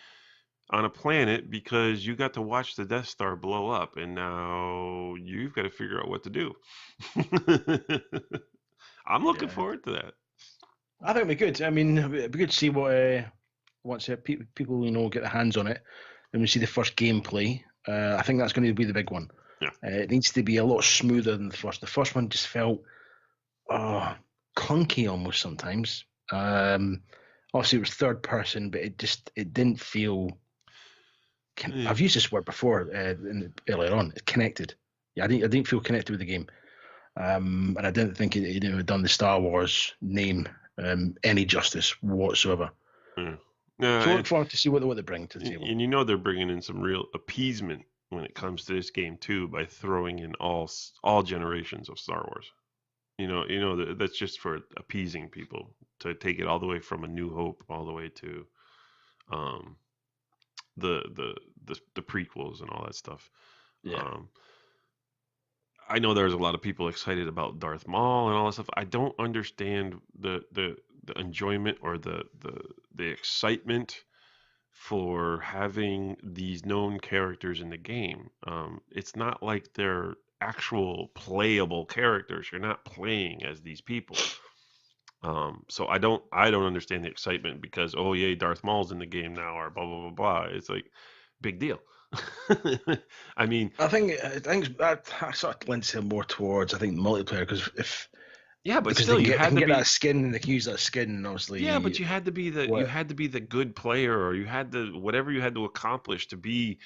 on a planet because you got to watch the Death Star blow up, and now you've got to figure out what to do. I'm looking forward to that. I think it'd be good. I mean, it'd be good to see what once people get their hands on it, and we see the first gameplay. I think that's going to be the big one. Yeah. It needs to be a lot smoother than the first. The first one just felt clunky almost sometimes. Obviously, it was third person, but it didn't feel. I've used this word before earlier on. Connected. Yeah, I didn't feel connected with the game, and I didn't think it had done the Star Wars name any justice whatsoever. So I look forward to see what they bring to the table. And they're bringing in some real appeasement when it comes to this game too by throwing in all generations of Star Wars. That's just for appeasing people to take it all the way from A New Hope all the way to the prequels and all that stuff. Yeah. I know there's a lot of people excited about Darth Maul and all that stuff. I don't understand the enjoyment or the excitement for having these known characters in the game. It's not like they're actual playable characters. You're not playing as these people. So I don't understand the excitement because, oh yay, Darth Maul's in the game now, or blah blah blah blah. It's like big deal. I mean, I think I sort of lends more towards multiplayer because but still you had to get be that skin and they can use that skin, obviously. Yeah, but you had to be the good player, or you had to whatever you had to accomplish to be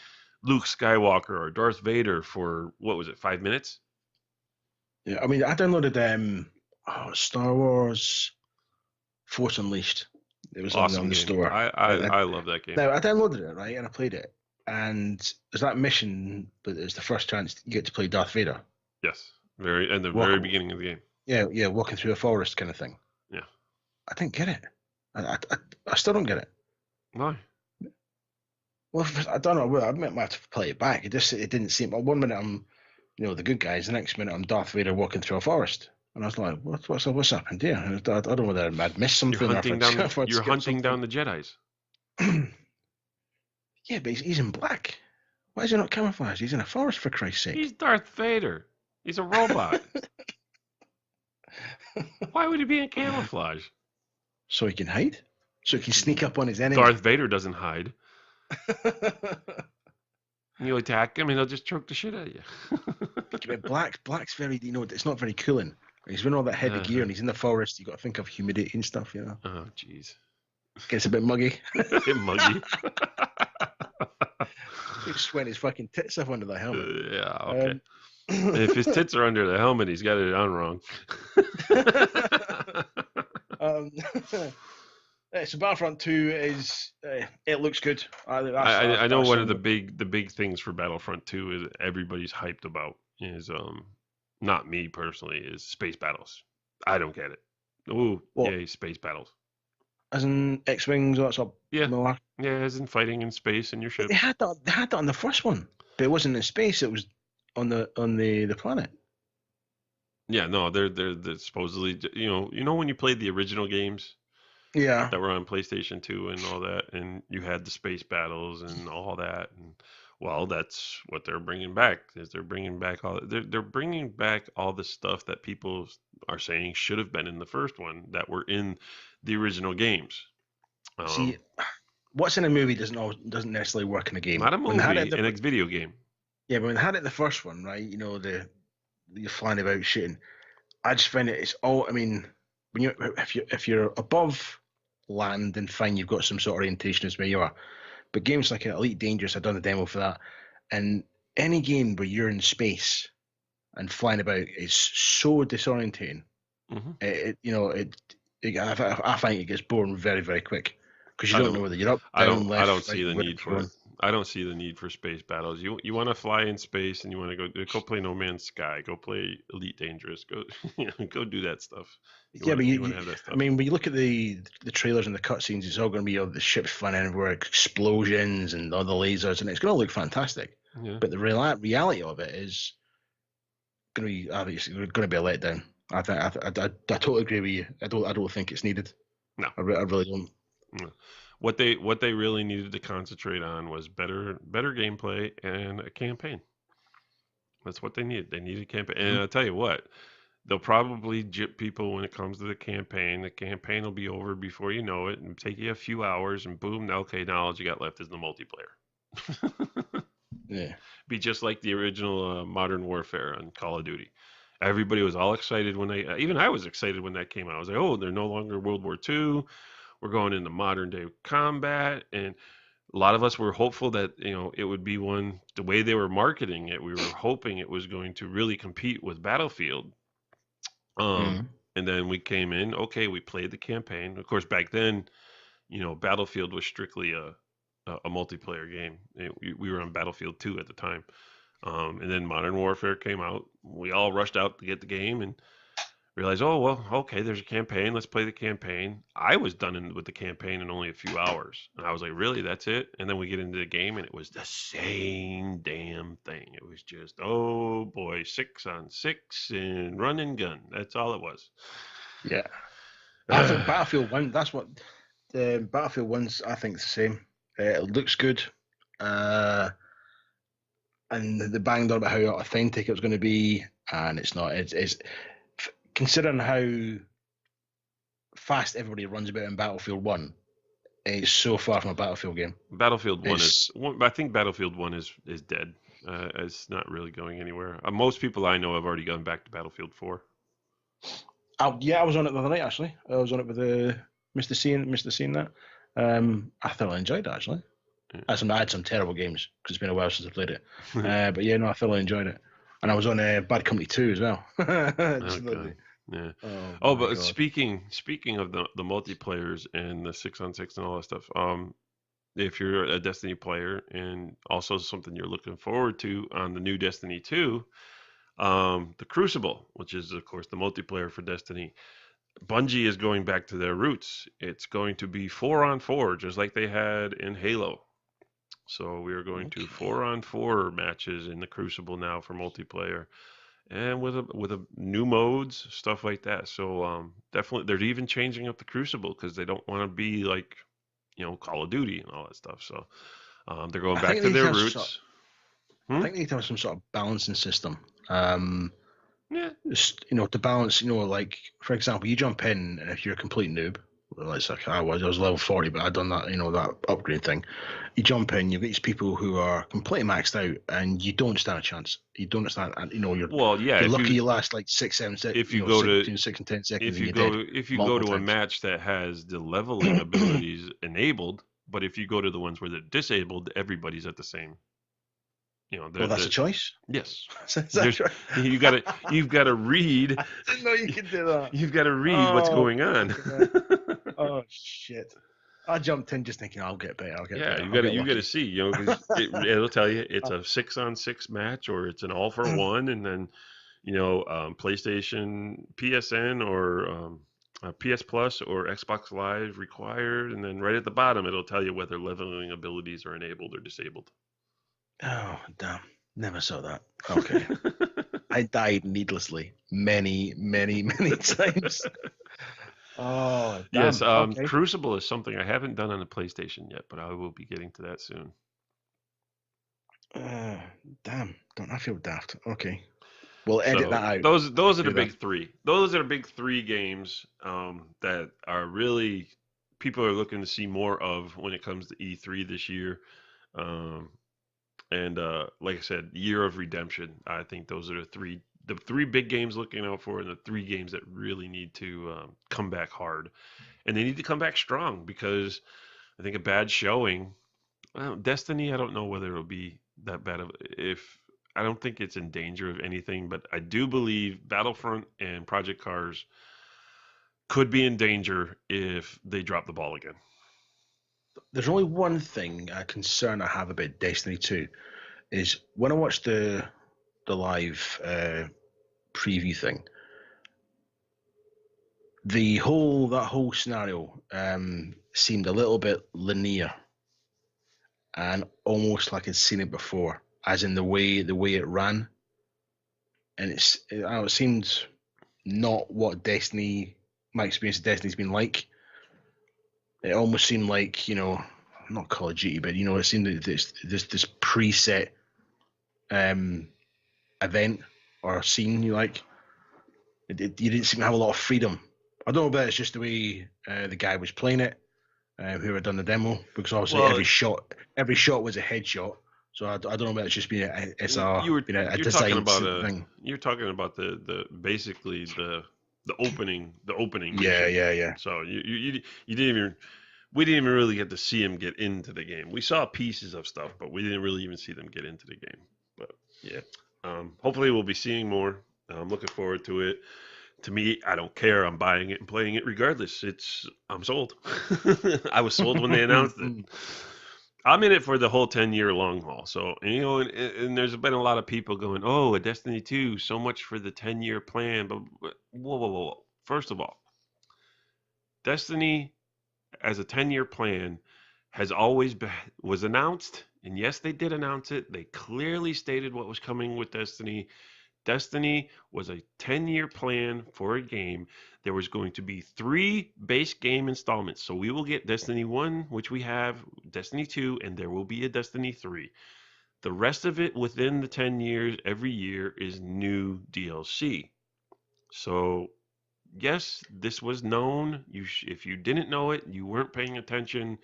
Luke Skywalker or Darth Vader for what was it, 5 minutes? Yeah, I mean, I downloaded Star Wars Force Unleashed. It was awesome on the store. I love that game. Now I downloaded it, right, and I played it, and there's that mission, but it's the first chance you get to play Darth Vader. Yes, very beginning of the game. Yeah, walking through a forest kind of thing. Yeah, I didn't get it. I still don't get it. Why? Well, I don't know. I might have to play it back. It didn't seem. 1 minute I'm, the good guys. The next minute I'm Darth Vader walking through a forest, and I was like, what's happened here? I don't know whether I'd missed something. You're hunting down the Jedis. Yeah, but he's in black. Why is he not camouflaged? He's in a forest, for Christ's sake. He's Darth Vader. He's a robot. Why would he be in camouflage? So he can hide? So he can sneak up on his enemy? Darth Vader doesn't hide. You attack him and he'll just choke the shit out of you. Black's very, it's not very cooling. He's wearing all that heavy gear and he's in the forest. You got to think of humidity and stuff, Oh, jeez. Gets a bit muggy. A bit muggy. He's sweating his fucking tits off under the helmet. Yeah, okay. If his tits are under the helmet, he's got it on wrong. So Battlefront 2 is it looks good. I know one of the big things for Battlefront 2 is everybody's hyped about is not me personally, is space battles. I don't get it. Ooh, yay, space battles. As in X-Wings, or that sort of yeah, as in fighting in space in your ship. They had that on the first one, but it wasn't in space. It was on the planet. Yeah, no, they're supposedly, when you played the original games, that were on PlayStation 2 and all that, and you had the space battles and all that, and well, that's what they're bringing back. They're bringing back all the stuff that people are saying should have been in the first one that were in the original games. See, what's in a movie doesn't necessarily work in a game. Not a movie, in a video game. Yeah, but when they had it in the first one, right? You're flying about shooting. I just find it's all. I mean, when you if you're above land, then fine, you've got some sort of orientation as where you are. But games like Elite Dangerous, I've done the demo for that, and any game where you're in space and flying about is so disorientating. Hmm. I find it gets boring very, very quick because you I don't don't. know whether you're up, I don't. down, I left, don't see right, the where need you're for it. going. I don't see the need for space battles. You want to fly in space and you want to go play No Man's Sky. Go play Elite Dangerous. Go go do that stuff. Yeah, but You want to have that I stuff. mean, when you look at the trailers and the cutscenes, it's all going to be all the ships flying everywhere, explosions and all the lasers, and it's going to look fantastic. Yeah. But the reality of it is going to be obviously going to be a letdown. I totally agree with you. I don't think it's needed. No. I really don't. No. What they really needed to concentrate on was better gameplay and a campaign. That's what they needed. They needed a campaign. And Mhm. I'll tell you what, they'll probably jip people when it comes to the campaign. The campaign will be over before you know it and take you a few hours and boom, okay, now all you got left is the multiplayer. Yeah. Be just like the original Modern Warfare on Call of Duty. Everybody was all excited when even I was excited when that came out. I was like, oh, they're no longer World War II. We're going into modern day combat. And a lot of us were hopeful that, it would be the way they were marketing it, we were hoping it was going to really compete with Battlefield. Um, Mm. and then we came in, okay, we played the campaign. Of course, back then, Battlefield was strictly a multiplayer game. We were on Battlefield 2 at the time. And then Modern Warfare came out. We all rushed out to get the game and realized, oh, well, okay, there's a campaign. Let's play the campaign. I was done with the campaign in only a few hours. And I was like, really? That's it? And then we get into the game and it was the same damn thing. It was just, oh boy, 6-on-6 and run and gun. That's all it was. Yeah. I think Battlefield One. That's what Battlefield One's. I think it's the same. It looks good, and they banged on about how authentic it was going to be, and it's not. It's considering how fast everybody runs about in Battlefield One. It's so far from a Battlefield game. Battlefield 1 It's I think Battlefield 1 is dead. It's not really going anywhere. Most people I know have already gone back to Battlefield 4. yeah, I was on it the other night actually. I was on it with Mr. Seeing that. I thoroughly enjoyed it actually. Yeah. I had some terrible games because it's been a while since I played it. But yeah, no, I thoroughly enjoyed it. And I was on Bad Company 2 as well. Okay. Yeah. Oh But God. speaking of the multiplayers and the 6-on-6 and all that stuff, if you're a Destiny player and also something you're looking forward to on the new Destiny 2, the Crucible, which is of course the multiplayer for Destiny, Bungie is going back to their roots. It's going to be 4-on-4, just like they had in Halo. So we are going to 4-on-4 matches in the Crucible now for multiplayer, and with a new modes, stuff like that. So definitely, they're even changing up the Crucible because they don't want to be like Call of Duty and all that stuff. So they're going I back think to they need to their have roots. I think they need to have some sort of balancing system. Yeah. Just, to balance, like for example, you jump in and if you're a complete noob, well, it's like I was level 40, but I'd done that, that upgrade thing. You jump in, you've got these people who are completely maxed out, and you don't stand a chance. You don't stand, and you're Well, yeah. you're lucky you last like 6, 7 seconds. If you go to between 6 and 10 seconds, if and you you're go dead if you go multiple to a times. match that has the leveling abilities enabled, but if you go to the ones where they're disabled, everybody's at the same. Well, that's a choice. Yes. That's right. You've got to read. I didn't know you could do that. You've got to read what's going on. Oh shit! I jumped in just thinking I'll get better. Yeah, better. you got to see, 'cause it'll tell you it's a 6-on-6 match or it's an all for one, and then PlayStation, PSN, or PS Plus or Xbox Live required, and then right at the bottom it'll tell you whether leveling abilities are enabled or disabled. Oh damn! Never saw that. Okay, I died needlessly many, many, many times. Oh damn! Yes, Okay. Crucible is something I haven't done on the PlayStation yet, but I will be getting to that soon. Damn! Don't I feel daft? Okay, we'll edit that out. Those are the Do that. big three. Those are the big three games that are really people are looking to see more of when it comes to E3 this year. And like I said, Year of Redemption. I think those are the the three big games looking out for, and the three games that really need to come back hard, and they need to come back strong because I think a bad showing. Well, Destiny, I don't know whether it'll be that bad of if. I don't think it's in danger of anything, but I do believe Battlefront and Project Cars could be in danger if they drop the ball again. There's only one thing, a concern I have about Destiny 2, is when I watched the live preview thing, that whole scenario seemed a little bit linear and almost like I'd seen it before, as in the way it ran, and it seemed not what my experience of Destiny's been like. It almost seemed like, not Call of Duty, but it seemed that this preset event or scene you like. You didn't seem to have a lot of freedom. I don't know if it's just the way the guy was playing it, who had done the demo, because obviously every shot was a headshot. So I don't know if it's just been a design thing. You're talking about the basically the opening. Yeah. So you didn't even. We didn't even really get to see him get into the game. We saw pieces of stuff, but we didn't really even see them get into the game. But yeah, hopefully we'll be seeing more. I'm looking forward to it. To me, I don't care. I'm buying it and playing it regardless. I'm sold. I was sold when they announced it. I'm in it for the whole 10-year long haul. So, and there's been a lot of people going, oh, a Destiny 2, so much for the 10-year plan. But whoa. First of all, Destiny as a 10-year plan has always was announced, and yes, they did announce it. They clearly stated what was coming with Destiny. Destiny was a 10-year plan for a game. There was going to be 3 base game installments. So we will get Destiny 1, which we have, Destiny 2, and there will be a Destiny 3. The rest of it within the 10 years, every year, is new DLC. So yes, this was known. If you didn't know it, you weren't paying attention,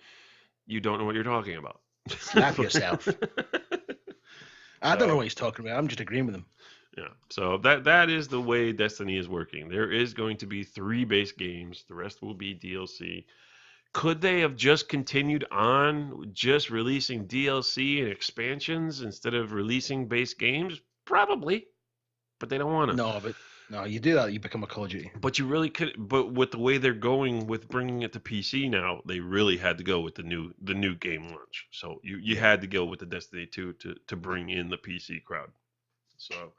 you don't know what you're talking about. Slap yourself. I don't know what he's talking about. I'm just agreeing with him. Yeah. So that is the way Destiny is working. There is going to be 3 base games. The rest will be DLC. Could they have just continued on just releasing DLC and expansions instead of releasing base games? Probably. But they don't want to. No, you do that, you become a Call of Duty. But you really could. But with the way they're going with bringing it to PC now, they really had to go with the new game launch. So you had to go with the Destiny 2 to bring in the PC crowd. So,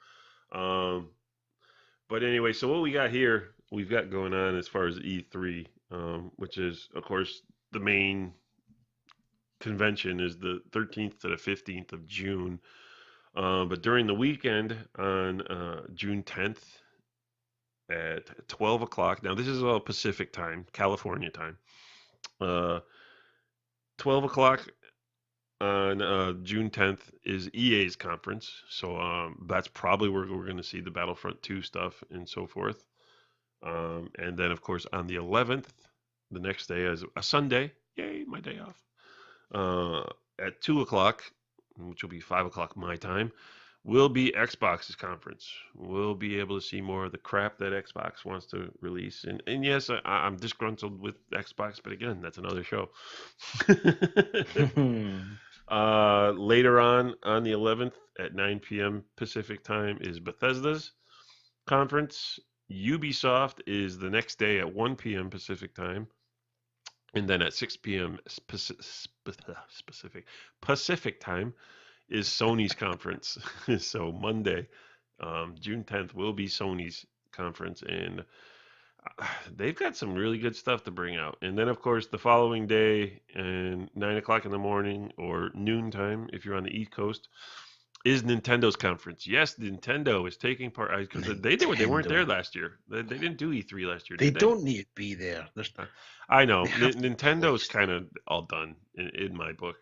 but anyway, so what we've got going on as far as E3, which is of course the main convention is the 13th to the 15th of June. But during the weekend on June 10th. At 12 o'clock. Now, this is all Pacific time, California time. 12 o'clock on June 10th is EA's conference. So that's probably where we're going to see the Battlefront 2 stuff and so forth. And then, of course, on the 11th, the next day is a Sunday. Yay, my day off. At 2 o'clock, which will be 5 o'clock my time, will be Xbox's conference. We'll be able to see more of the crap that Xbox wants to release. And yes, I'm disgruntled with Xbox, but again, that's another show. Later on the 11th at 9 p.m. Pacific time is Bethesda's conference. Ubisoft is the next day at 1 p.m. Pacific time. And then at 6 p.m. Pacific time is Sony's conference. So Monday, June 10th will be Sony's conference, and they've got some really good stuff to bring out. And then, of course, the following day, and 9 o'clock in the morning or noontime, if you're on the East Coast, is Nintendo's conference. Yes, Nintendo is taking part because they weren't there last year. They didn't do E3 last year. They don't need to be there. I know Nintendo's kind of all done in my book.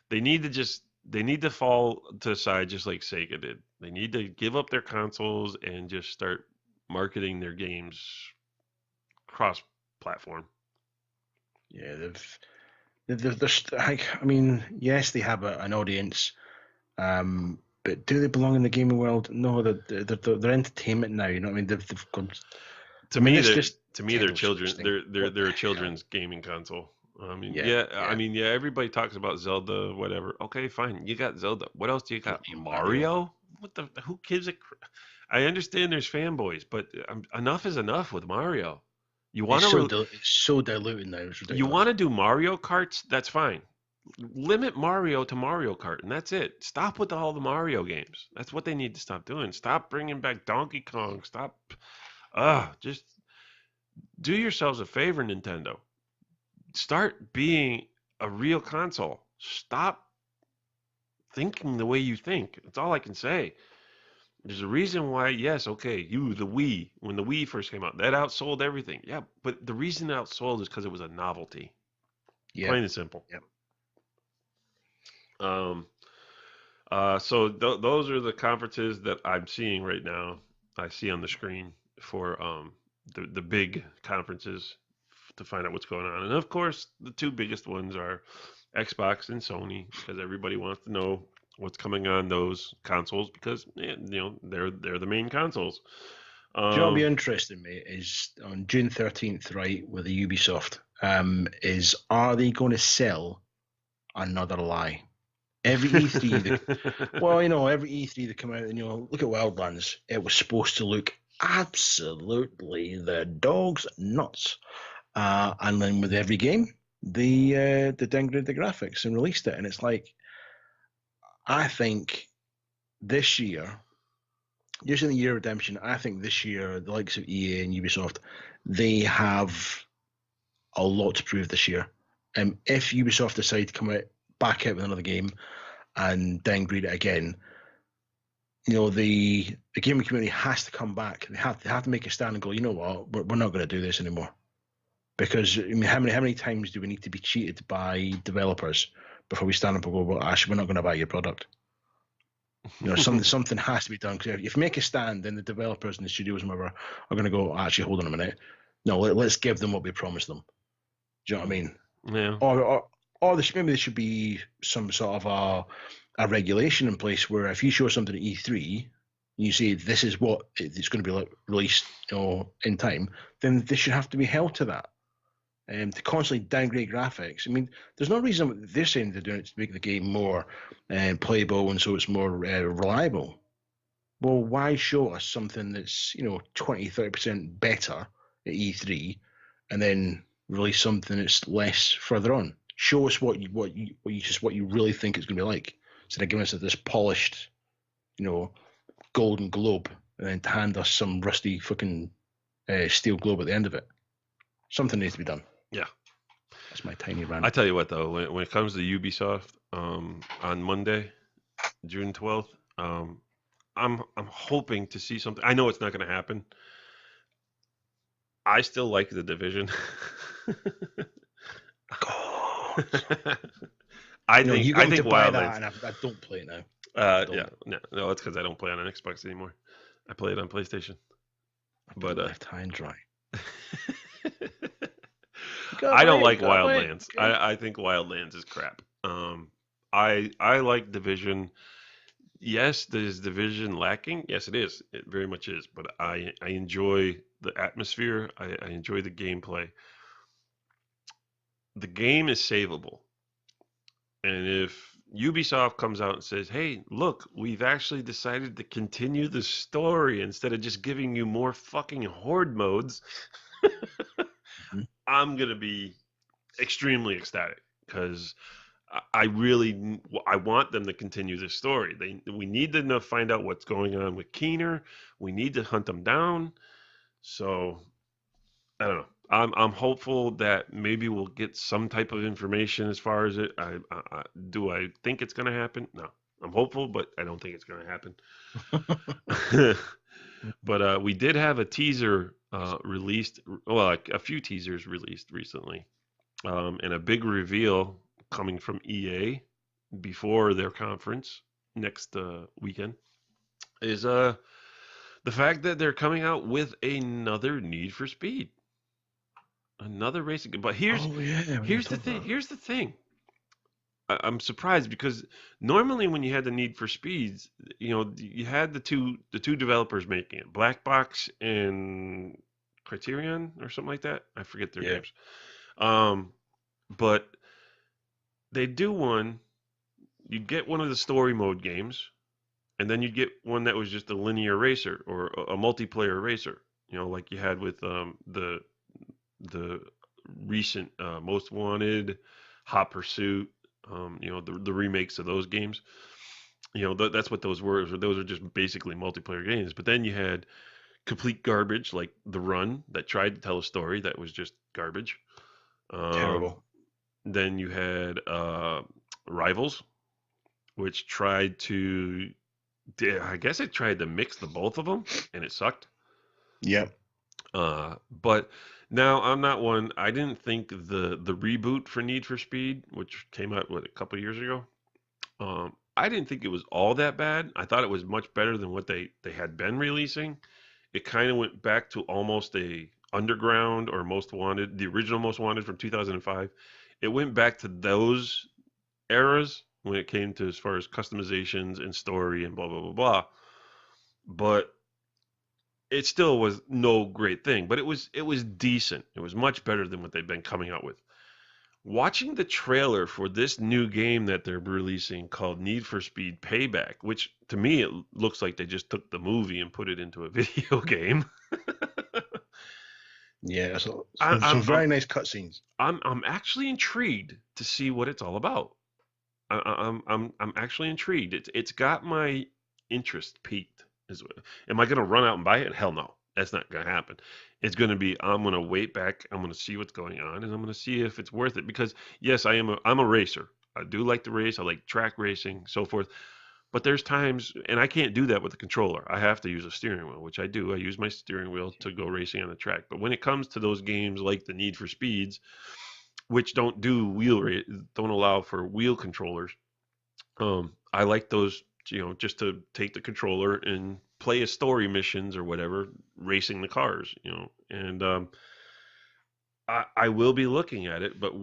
They need to fall to the side just like Sega did. They need to give up their consoles and just start marketing their games cross-platform. Yeah, yes, they have an audience, but but do they belong in the gaming world? No, they're entertainment now. You know what I mean? They've gone. To I mean, me, it's they're just to me they're Nintendo children. Switch thing. They're What the they're a hell? children's gaming console. I mean, Yeah, yeah. I yeah. mean, yeah. Everybody talks about Zelda, whatever. Okay, fine. You got Zelda. What else do you got? Mario. Mario? What the? Who gives a? I understand there's fanboys, but enough is enough with Mario. You want It's so diluted now. It's you ridiculous. want to do Mario Karts? That's fine. Limit Mario to Mario Kart, and that's it. Stop with all the Mario games. That's what they need to stop doing. Stop bringing back Donkey Kong. Stop. Just do yourselves a favor, Nintendo. Start being a real console. Stop thinking the way you think. That's all I can say. There's a reason why, yes, okay, the Wii, when the Wii first came out, that outsold everything. Yeah, but the reason it outsold is because it was a novelty. Yeah. Plain and simple. Yep. So those are the conferences that I'm seeing right now. I see on the screen for the big conferences to find out what's going on. And of course, the two biggest ones are Xbox and Sony, because everybody wants to know what's coming on those consoles, because they're the main consoles. Do you know what'll be interesting, mate, is on June 13th, right, with the Ubisoft, is are they going to sell another lie? Every E3, every E3 that come out and look at Wildlands. It was supposed to look absolutely the dog's nuts, and then with every game, they downgraded the graphics and released it, and it's like, I think this year, using the year of redemption, I think this year the likes of EA and Ubisoft, they have a lot to prove this year. If Ubisoft decide to come back out with another game and downgrade it again, the gaming community has to come back. They have to make a stand and go, you know what, we're not going to do this anymore. Because I mean, how many times do we need to be cheated by developers before we stand up and go, well, actually, we're not going to buy your product? Something has to be done. Because if you make a stand, then the developers and the studios and whatever are going to go, actually, hold on a minute. No, let's give them what we promised them. Do you know what I mean? Yeah. Or maybe there should be some sort of a regulation in place where if you show something at E3, you say this is what it's going to be released, in time, then they should have to be held to that. To constantly downgrade graphics. I mean, there's no reason they're saying they're doing it to make the game more playable and so it's more reliable. Well, why show us something that's 20-30% better at E3 and then release something that's less further on? Show us what you really think it's going to be like, instead of giving us this polished, golden globe and then to hand us some rusty fucking steel globe at the end of it. Something needs to be done. Yeah. That's my tiny rant. I tell you what, though, when it comes to Ubisoft, on Monday, June 12th, I'm hoping to see something. I know it's not going to happen. I still like The Division. I think Wildlands. And I don't play it now. Yeah, no, it's because I don't play on an Xbox anymore. I play it on PlayStation. But left high and dry. I don't like Wildlands. I think Wildlands is crap. I like Division. Yes, is Division lacking? Yes, it is. It very much is. But I enjoy the atmosphere. I enjoy the gameplay. The game is savable. And if Ubisoft comes out and says, hey, look, we've actually decided to continue the story instead of just giving you more fucking horde modes, I'm going to be extremely ecstatic, because I want them to continue this story. We need to find out what's going on with Keener. We need to hunt them down. So, I don't know. I'm hopeful that maybe we'll get some type of information as far as it. Do I think it's going to happen? No. I'm hopeful, but I don't think it's going to happen. But we did have a teaser released, well, a few teasers released recently, and a big reveal coming from EA before their conference next weekend is the fact that they're coming out with another Need for Speed. Another racing game. But here's the thing. Here's the thing. I'm surprised because normally when you had the Need for Speeds, you had the two developers making it, Black Box and Criterion or something like that. I forget their Yeah. names. Um, but they do one. You'd get one of the story mode games, and then you'd get one that was just a linear racer or a multiplayer racer. Like you had with the recent Most Wanted, Hot Pursuit. The remakes of those games. That's what those were. Those are just basically multiplayer games. But then you had complete garbage like The Run that tried to tell a story that was just garbage. Um, Terrible. then you had Rivals, which tried to, I guess it tried to mix the both of them, and it sucked. Yep. But now I'm not one. I didn't think the reboot for Need for Speed, which came out a couple years ago. I didn't think it was all that bad. I thought it was much better than what they had been releasing. It kind of went back to almost a Underground or Most Wanted, the original Most Wanted from 2005. It went back to those eras when it came to as far as customizations and story and blah blah blah blah. But it still was no great thing. But it was decent. It was much better than what they've been coming out with. Watching the trailer for this new game that they're releasing called Need for Speed Payback, which to me it looks like they just took the movie and put it into a video game. Yeah. So I, some I'm I'm very nice cutscenes. I'm actually intrigued to see what it's all about. I'm actually intrigued. It's got my interest peaked. Am I going to run out and buy it? Hell no, that's not going to happen. It's going to be I'm going to wait back. I'm going to see what's going on, and I'm going to see if it's worth it. Because yes, I'm a racer. I do like to race. I like track racing, so forth. But there's times, and I can't do that with a controller. I have to use a steering wheel, which I do. I use my steering wheel to go racing on the track. But when it comes to those games like the Need for Speeds, which don't allow for wheel controllers. I like those, just to take the controller and play a story missions or whatever, racing the cars, and I will be looking at it, but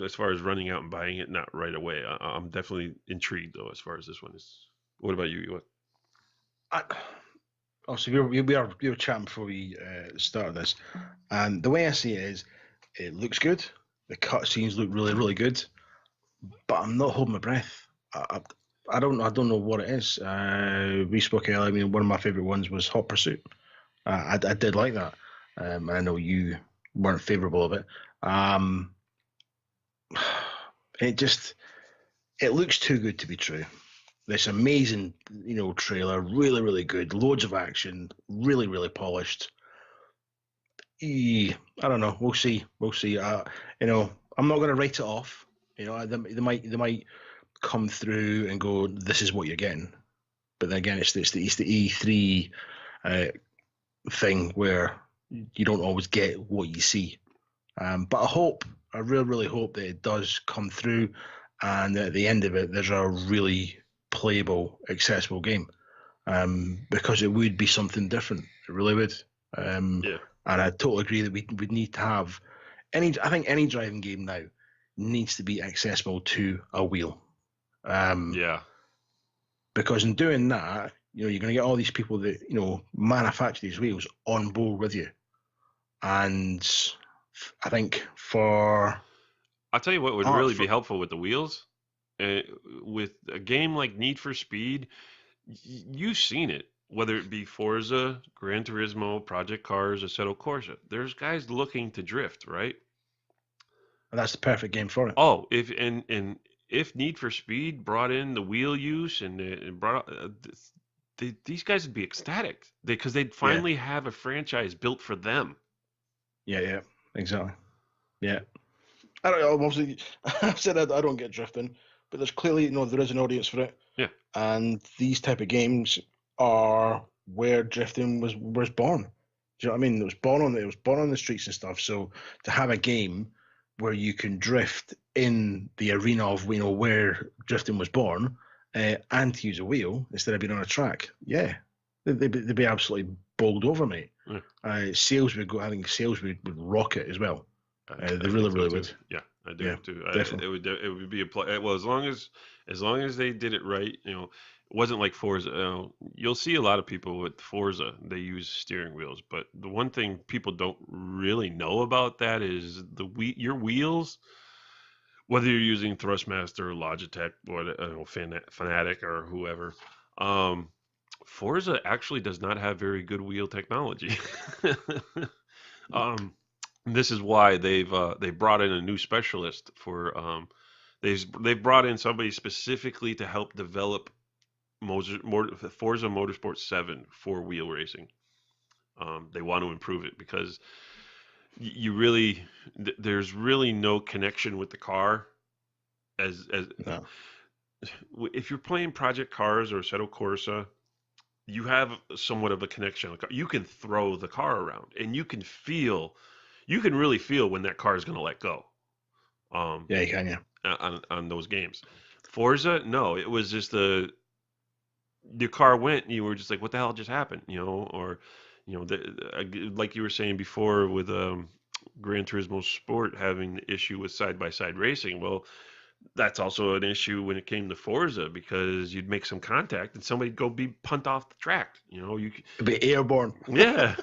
as far as running out and buying it, not right away. I'm definitely intrigued though, as far as this one is. What about you? I, also, we were chatting before we started this, and the way I see it is, it looks good. The cutscenes look really, really good, but I'm not holding my breath. I don't know what it is. We spoke earlier. I mean, one of my favorite ones was Hot Pursuit. I did like that. I know you weren't favorable of it. It just it looks too good to be true. This amazing, trailer, really, really good, loads of action, really, really polished. I don't know. We'll see. We'll see. I'm not going to write it off. They might come through and go, "This is what you're getting." But then again, it's the E3 thing where you don't always get what you see. But I really, really hope that it does come through, and at the end of it, there's a really playable, accessible game. Because it would be something different. It really would. Yeah. And I totally agree that we would need to have I think any driving game now needs to be accessible to a wheel. Yeah. Because in doing that, you're going to get all these people that, manufacture these wheels on board with you. And I think I'll tell you what would really be helpful with the wheels. With a game like Need for Speed, you've seen it, whether it be Forza, Gran Turismo, Project Cars, Assetto Corsa. There's guys looking to drift, right? And that's the perfect game for it. Oh, if Need for Speed brought in the wheel use and brought these guys would be ecstatic because they'd finally have a franchise built for them. Yeah, exactly. Yeah. I don't know. Obviously, I've said I don't get drifting, but there's clearly, there is an audience for it. Yeah. And these type of games are where drifting was born. Do you know what I mean? It was born on the streets and stuff. So to have a game where you can drift in the arena of where drifting was born, and to use a wheel instead of being on a track, they'd be absolutely bowled over, mate. Yeah. Sales would go. I think sales would rocket as well. They really would. Yeah, I do Yeah, too. definitely. It would be a play. Well, as long as they did it right, it wasn't like Forza. You'll see a lot of people with Forza, they use steering wheels, but the one thing people don't really know about that is your wheels, whether you're using Thrustmaster, Logitech, or Fanatic or whoever. Um, Forza actually does not have very good wheel technology. um, this is why they brought in a new specialist for they've brought in somebody specifically to help develop Forza Motorsport 7 for wheel racing. They want to improve it because you really there's really no connection with the car as No. if you're playing Project Cars or Assetto Corsa, you have somewhat of a connection. You can throw the car around, and you can really feel when that car is going to let go. Um, Yeah, you can. Yeah. on those games. Forza, no, it was just your car went, and you were just like, what the hell just happened, or like you were saying before with Gran Turismo Sport having the issue with side by side racing. Well, that's also an issue when it came to Forza because you'd make some contact and somebody'd go be punt off the track. It'd be airborne. Yeah,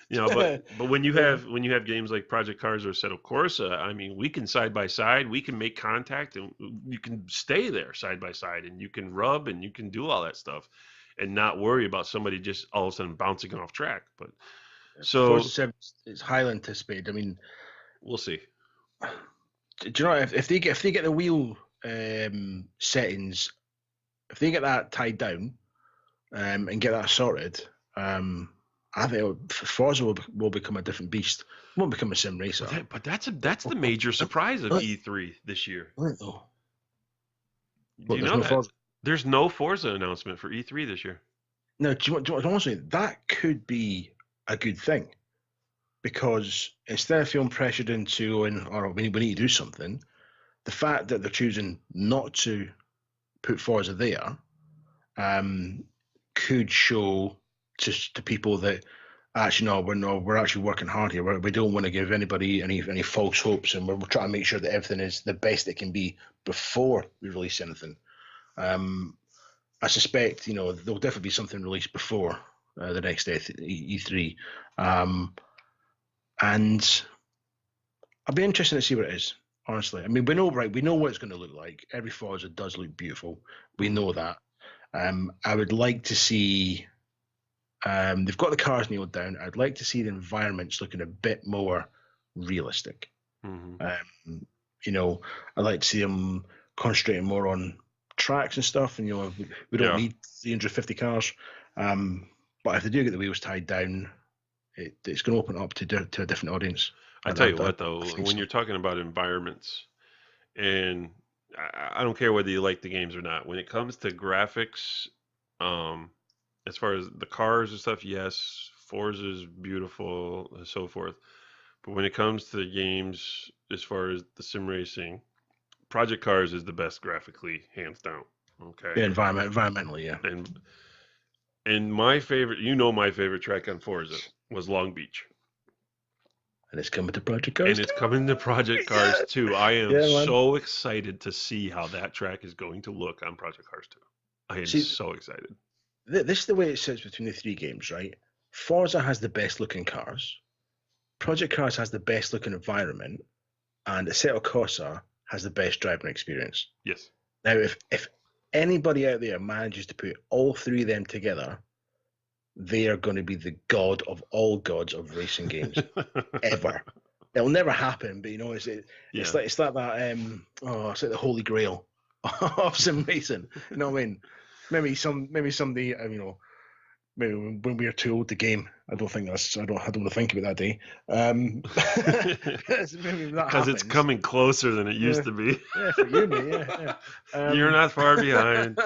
but when you Yeah. have games like Project Cars or Assetto Corsa, I mean, we can side by side, we can make contact, and you can stay there side by side, and you can rub, and you can do all that stuff, and not worry about somebody just all of a sudden bouncing off track. But Forza so 7 is highly anticipated. I mean, we'll see. do you know if they get the wheel settings, if they get that tied down and get that sorted, I think Forza will become a different beast. It won't become a sim racer. But that's the major surprise of E3 this year. Right though. Do Look, you there's know no that? Forza. There's no Forza announcement for E3 this year. Now, honestly, that could be a good thing because instead of feeling pressured into going, all right, we need to do something, the fact that they're choosing not to put Forza there could show to people that actually we're actually working hard here. We don't want to give anybody any false hopes, and we're trying to make sure that everything is the best it can be before we release anything. I suspect there'll definitely be something released before the next E3, and I'll be interested to see what it is. Honestly, I mean, we know what it's going to look like. Every Forza does look beautiful. We know that. I would like to see. They've got the cars nailed down. I'd like to see the environments looking a bit more realistic. Mm-hmm. I'd like to see them concentrating more on tracks and stuff. And we don't need 350 cars. But if they do get the wheels tied down, it's going to open up to a different audience. I tell you what, though, when you're talking about environments, and I don't care whether you like the games or not, when it comes to graphics, as far as the cars and stuff, yes, Forza is beautiful and so forth. But when it comes to the games, as far as the sim racing, Project Cars is the best graphically, hands down. Okay. Yeah, environmentally, yeah. And my favorite track on Forza was Long Beach. And it's coming to Project Cars. And it's coming to Project Cars too. I am so excited to see how that track is going to look on Project Cars 2. I am so excited. This is the way it sits between the three games, right? Forza has the best looking cars. Project Cars has the best looking environment. And Assetto Corsa has the best driving experience. Yes. Now, if anybody out there manages to put all three of them together, they are going to be the god of all gods of racing games ever. It'll never happen, but it's like that. It's like the holy grail of sim racing. You know what I mean? Maybe someday, maybe when we are too old to game. I don't want to think about that day. Because it's coming closer than it used to be. Yeah, for you, mate. Yeah. You're not far behind.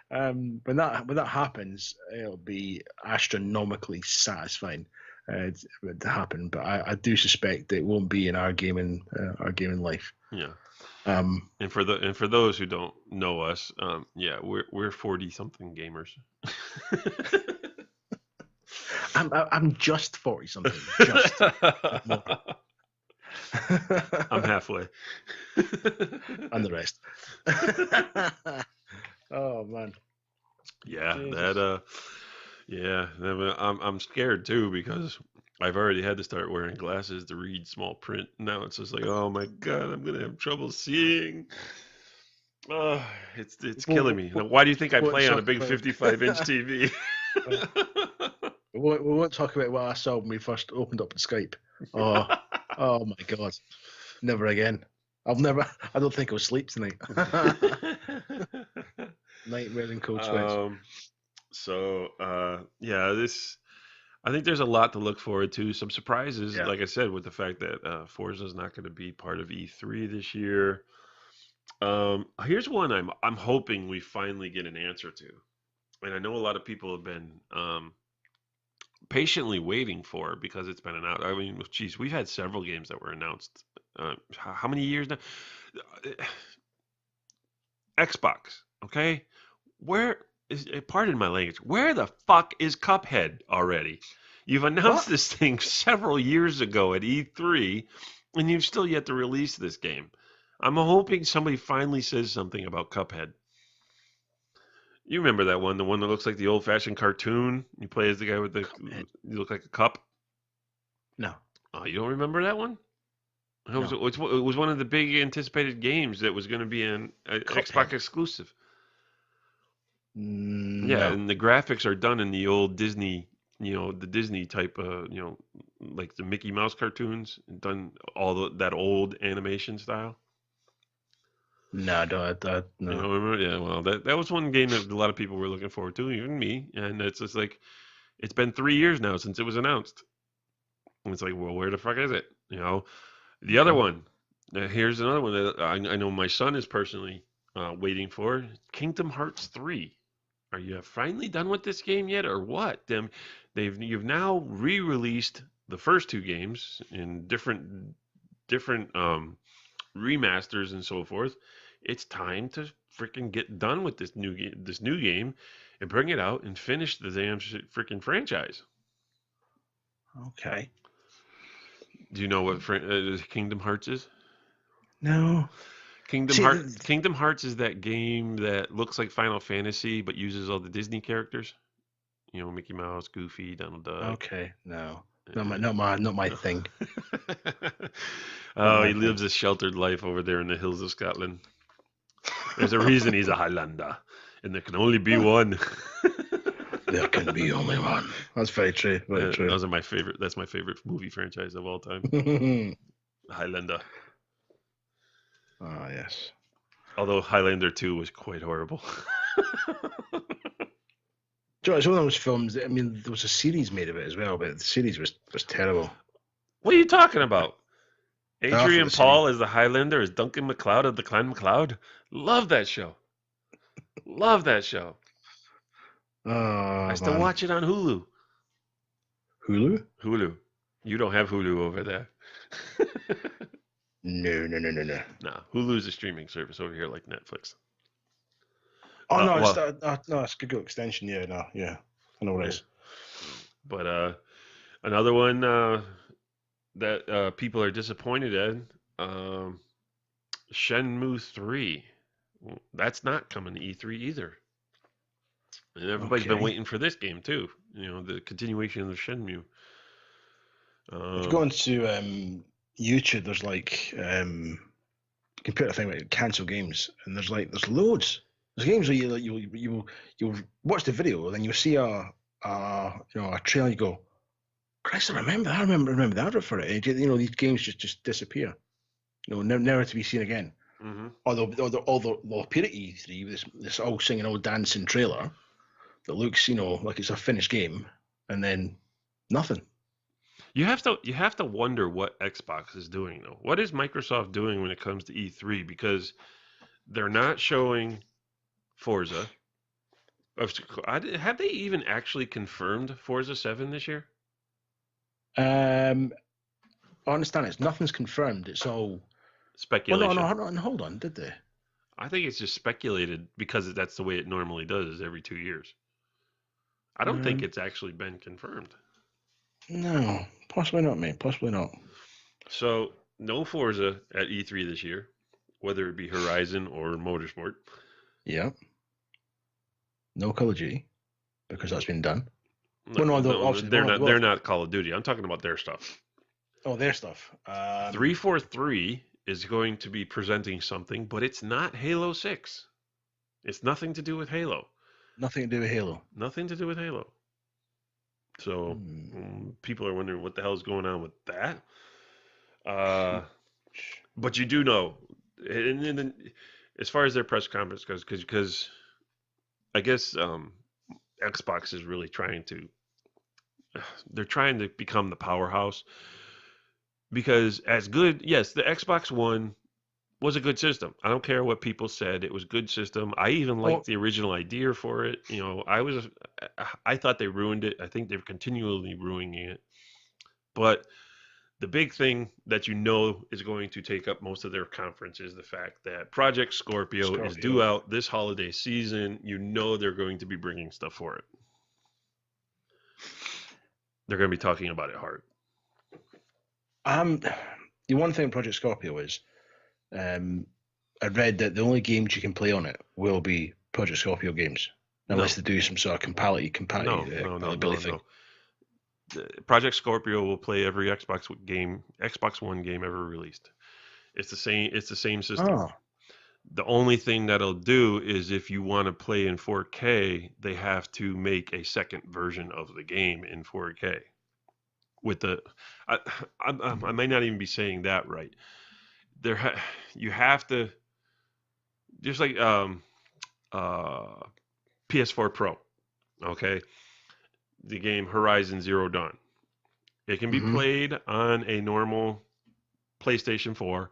When that happens, it'll be astronomically satisfying to happen. But I do suspect it won't be in our gaming life. Yeah. And for those who don't know us, we're 40-something gamers. I'm just 40-something. Just. I'm halfway. And the rest. Oh man, Yeah, Jesus. I'm scared too because I've already had to start wearing glasses to read small print. Now it's just like, oh my God, I'm gonna have trouble seeing. Oh, it's killing We'll, me. Now, we'll, why do you think I we won't play on a talk big about. 55-inch TV? We won't talk about what I saw when we first opened up the Skype. Oh, oh my God, never again. I don't think I'll sleep tonight. Nightmare in cold sweats. This I think there's a lot to look forward to. Some surprises, Yeah. like I said, with the fact that Forza is not going to be part of E3 this year. Here's one I'm hoping we finally get an answer to, and I know a lot of people have been patiently waiting for because it's been announced. I mean, geez, we've had several games that were announced. How many years now? Xbox, okay? Where is, pardon my language, where the fuck is Cuphead already? You've announced What? this thing several years ago at E3, and you've still yet to release this game. I'm hoping somebody finally says something about Cuphead. You remember that one, the one that looks like the old-fashioned cartoon? You play as the guy with the, Cuphead. you look like a cup. No, Oh, you don't remember that one? no. It was one of the big anticipated games that was going to be an Cuphead. Xbox exclusive. Yeah, No. and the graphics are done in the old Disney, the Disney type, like the Mickey Mouse cartoons, done that old animation style. No, You no. know, remember? Yeah, well, that was one game that a lot of people were looking forward to, even me. And it's just like, it's been 3 years now since it was announced. And it's like, well, where the fuck is it? The other Mhm. one, here's another one that I know my son is personally waiting for, Kingdom Hearts 3. Are you finally done with this game yet, or what? You've now re-released the first two games in different remasters and so forth. It's time to freaking get done with this new game, and bring it out and finish the damn freaking franchise. Okay. Do you know what Kingdom Hearts is? No. See, Kingdom Hearts is that game that looks like Final Fantasy but uses all the Disney characters. Mickey Mouse, Goofy, Donald Duck. okay. No. Uh, Not my no. thing. Not Oh, my he thing. lives a sheltered life over there in the hills of Scotland. There's a reason he's a Highlander, and there can only be one. There can be only one. That's very true. Very true. Those are my favorite. That's my favorite movie franchise of all time, Highlander. Ah, yes. Although Highlander 2 was quite horrible. Joe, it's one of those films. I mean, there was a series made of it as well, but the series was terrible. What are you talking about? Half of Adrian the series. Paul as the Highlander, as Duncan MacLeod of the Clan MacLeod. Love that show. Love that show. I Oh still man. watch it on Hulu. Hulu? Hulu. You don't have Hulu over there. No, no, no, no, no. No, Hulu's a streaming service over here like Netflix. Oh no, it's Well, no, it's Google extension. Yeah, no, yeah, I know what it yeah. is. But another one that people are disappointed in, Shenmue 3. That's not coming to E3 either. And everybody's been Okay. waiting for this game too. The continuation of Shenmue. If you go Um, onto YouTube, there's like you can put a thing like cancel games, and there's loads. There's games where you watch the video, and then you see a trailer, you go, Christ, I remember that for it. And, these games just disappear. Never to be seen again. mhm. Although they'll appear at E3 with this all singing, all dancing trailer that looks, like it's a finished game, and then nothing. You have to wonder what Xbox is doing though. What is Microsoft doing when it comes to E3? Because they're not showing Forza. Have they even actually confirmed Forza 7 this year? I understand nothing's confirmed. It's all. Well, Speculation. no, hold on. Did they? I think it's just speculated because that's the way it normally does, is every 2 years. I don't think it's actually been confirmed. No, possibly not, mate. Possibly not. So no Forza at E3 this year, whether it be Horizon or Motorsport. Yeah. No Call of Duty, because that's been done. No, Well, no, no, obviously, they're well, not. well, They're not Call of Duty. I'm talking about their stuff. oh, their stuff. 343 is going to be presenting something, but it's not Halo 6. It's nothing to do with Halo. Nothing to do with Halo. Nothing to do with Halo. So people are wondering what the hell is going on with that. But you do know, and as far as their press conference goes, because I guess Xbox is really they're trying to become the powerhouse. Because as good, yes, the Xbox One was a good system. I don't care what people said; it was a good system. I even liked the original idea for it. I thought they ruined it. I think they're continually ruining it. But the big thing that is going to take up most of their conference is the fact that Project Scorpio is due out this holiday season. They're going to be bringing stuff for it. They're going to be talking about it hard. The one thing Project Scorpio is, I read that the only games you can play on it will be Project Scorpio games, unless they do some sort of compatibility thing. Project Scorpio will play every Xbox One game ever released. It's the same system. Oh. The only thing that'll do is if you want to play in 4K, they have to make a second version of the game in 4K. I may not even be saying that right. You have to, just like PS4 Pro, okay? The game Horizon Zero Dawn. It can be played on a normal PlayStation 4,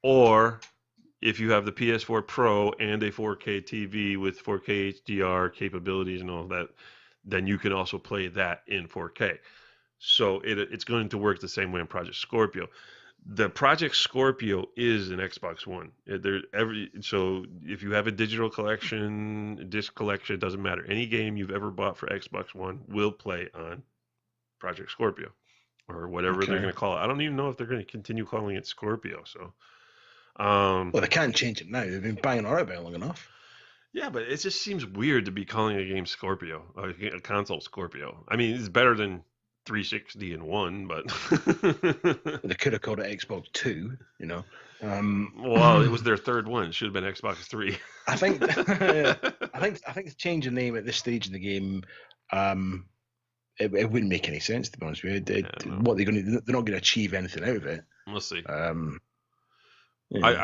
or if you have the PS4 Pro and a 4K TV with 4K HDR capabilities and all that, then you can also play that in 4K. So it's going to work the same way in Project Scorpio. The Project Scorpio is an Xbox One. So if you have a digital collection, disc collection, it doesn't matter. Any game you've ever bought for Xbox One will play on Project Scorpio, or whatever they're going to call it. I don't even know if they're going to continue calling it Scorpio. So, well, they can't change it now. They've been banging on about it long enough. Yeah, but it just seems weird to be calling a game Scorpio, a console Scorpio. I mean, it's better than 360 and 1, but they could have called it Xbox 2, well, it was their third one. It should have been Xbox 3. I think to change the name at this stage in the game, it wouldn't make any sense, to be honest with you. They're not going to achieve anything out of it. We'll see. I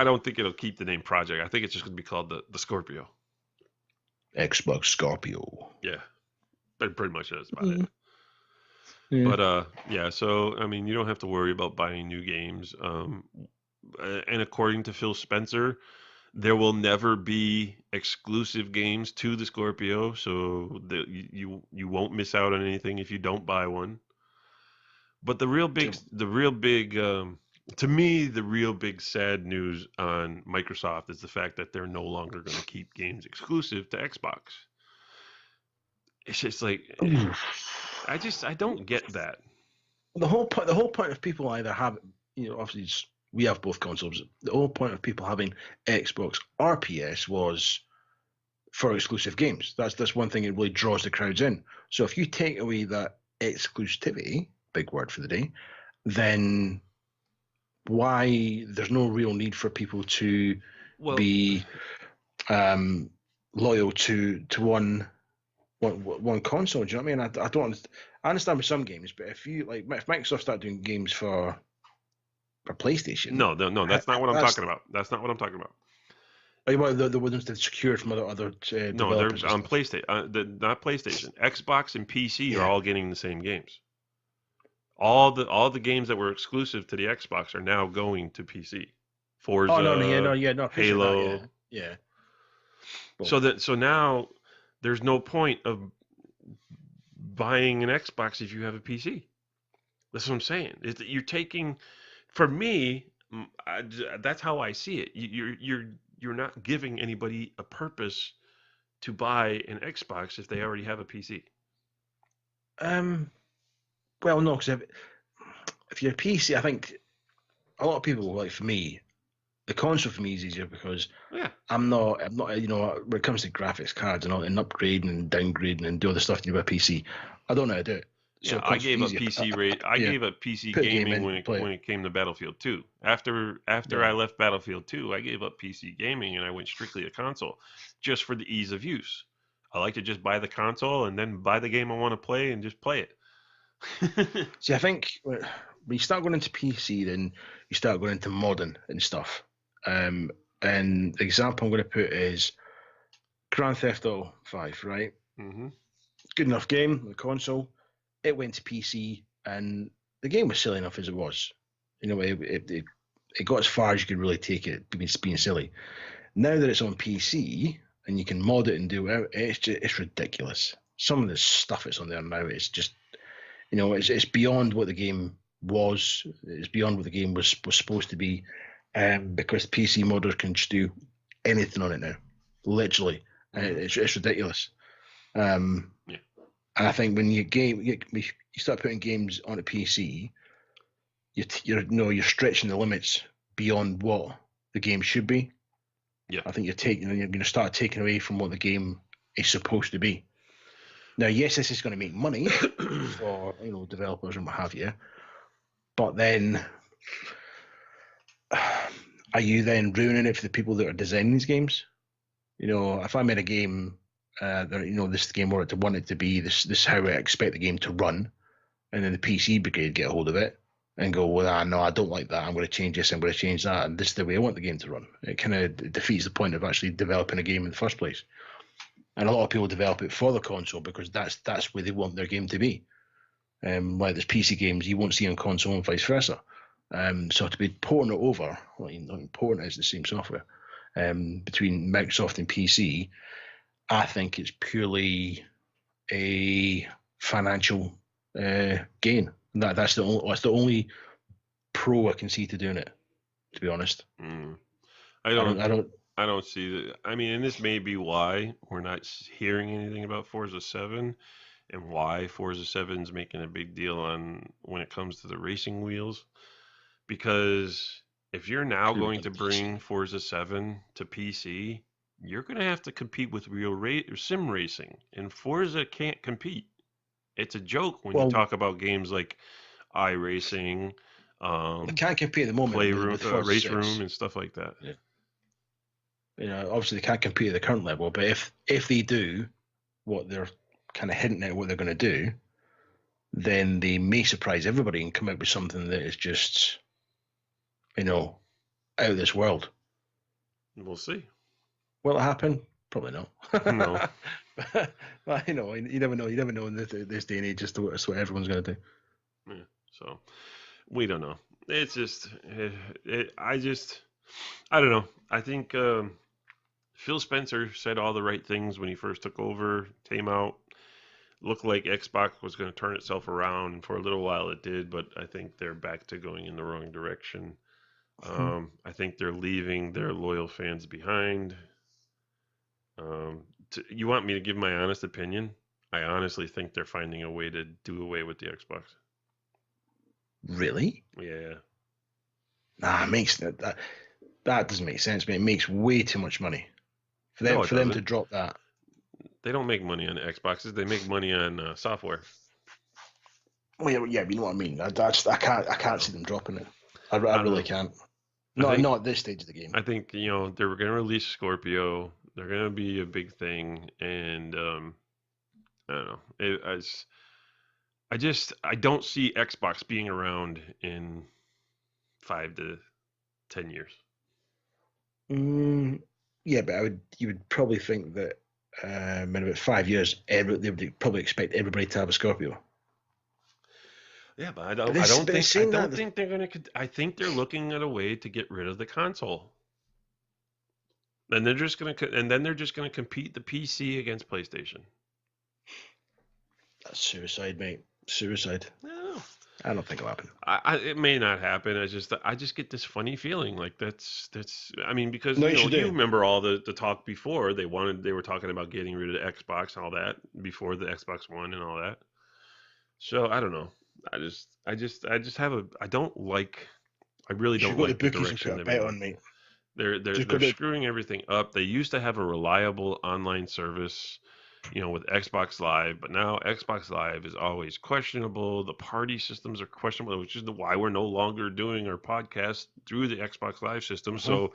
don't think it'll keep the name Project. I think it's just going to be called the Scorpio. Xbox Scorpio. Yeah, but pretty much that's about it. Yeah. But so I mean, you don't have to worry about buying new games. And according to Phil Spencer, there will never be exclusive games to the Scorpio, so you won't miss out on anything if you don't buy one. But the real big to me, the real big sad news on Microsoft is the fact that they're no longer going to keep games exclusive to Xbox. It's just like I don't get that. The whole point of people either have, obviously we have both consoles. The whole point of people having Xbox or PS was for exclusive games. That's one thing that really draws the crowds in. So if you take away that exclusivity, big word for the day, then why there's no real need for people to be loyal to one console. Do you know what I mean? I don't understand. I understand with some games, but if Microsoft start doing games for PlayStation, no, that's not what I'm talking about. That's not what I'm talking about. The ones that secured from other no, they're on PlayStation. Not PlayStation. Xbox and PC are all getting the same games. All the games that were exclusive to the Xbox are now going to PC. Forza, Halo. Yeah. So now there's no point of buying an Xbox if you have a PC. That's what I'm saying. You're taking, for me, that's how I see it. You're not giving anybody a purpose to buy an Xbox if they already have a PC. Well, no, because if you're a PC, I think a lot of people, like for me, the console for me is easier because Yeah. I'm not, when it comes to graphics cards and all, and upgrading and downgrading and do all the stuff you do with PC, I don't know how to do it. Yeah, So I console gave up easier. PC rate. I Yeah, gave up PC put the game gaming in, when it play it. came to Battlefield 2. After Yeah, I left Battlefield 2, I gave up PC gaming and I went strictly to console, just for the ease of use. I like to just buy the console and then buy the game I want to play and just play it. see, I think when you start going into PC, then you start going into modern and stuff. And the example I'm going to put is Grand Theft Auto 5, right? hmm Good enough game on the console. It went to PC, and the game was silly enough as it was. It got as far as you could really take it, being silly. Now that it's on PC and you can mod it and do it, it's ridiculous. Some of the stuff that's on there now is just, it's beyond what the game was. It's beyond what the game was supposed to be, because PC modders can just do anything on it now, literally. It's ridiculous. Yeah. And I think when you start putting games on a PC, you're stretching the limits beyond what the game should be. Yeah. I think you're going to start taking away from what the game is supposed to be. Now, yes, this is going to make money for developers and what have you, but then are you then ruining it for the people that are designing these games? If I made a game, this is the game where I want it to be, this is how I expect the game to run, and then the PC brigade get a hold of it and go, well, no, I don't like that. I'm going to change this. I'm going to change that, and this is the way I want the game to run. It kind of defeats the point of actually developing a game in the first place. And a lot of people develop it for the console because that's where they want their game to be. Like there's PC games you won't see on console and vice versa. So to be porting it over, porting it is the same software, between Microsoft and PC, I think it's purely a financial gain. That's the only pro I can see to doing it, to be honest. I don't see that. I mean, and this may be why we're not hearing anything about Forza 7 and why Forza 7 is making a big deal on when it comes to the racing wheels. Because if you're now going to bring Forza 7 to PC, you're going to have to compete with real sim racing, and Forza can't compete. It's a joke when you talk about games like iRacing, they can't compete at the moment. Playroom, Race Room, and stuff like that. Yeah. Obviously they can't compete at the current level, but if they do what they're kind of hinting at what they're going to do, then they may surprise everybody and come out with something that is just, out of this world. We'll see. Will it happen? Probably not. No. But, you never know. You never know in this day and age as to what everyone's going to do. Yeah. So we don't know. It's just, I don't know. I think Phil Spencer said all the right things when he first took over. Came out, looked like Xbox was going to turn itself around, and for a little while it did, but I think they're back to going in the wrong direction. I think they're leaving their loyal fans behind. You want me to give my honest opinion? I honestly think they're finding a way to do away with the Xbox. Really? Yeah. Nah, it makes that doesn't make sense. It makes way too much money for them to drop that. They don't make money on Xboxes. They make money on software. Well, yeah, you know what I mean. I can't see them dropping it. I really can't. Not at this stage of the game. I think they're going to release Scorpio. They're going to be a big thing, and I don't know. I don't see Xbox being around in 5 to 10 years. Yeah, but you would probably think that in about 5 years, they would probably expect everybody to have a Scorpio. Yeah, but I don't think they're gonna. I think they're looking at a way to get rid of the console. And they're just gonna compete the PC against PlayStation. That's suicide, mate. Suicide. No. I don't think it'll happen. It may not happen. I just get this funny feeling like that's. I mean, because you remember all the talk before they were talking about getting rid of Xbox and all that before the Xbox One and all that. So I don't know. I don't like I really Should don't go to like the bookies and direction put a they're bet moving. on, mate. Just go They're to. screwing everything up. They used to have a reliable online service, with Xbox Live, but now Xbox Live is always questionable. The party systems are questionable, which is why we're no longer doing our podcast through the Xbox Live system. Mhm. So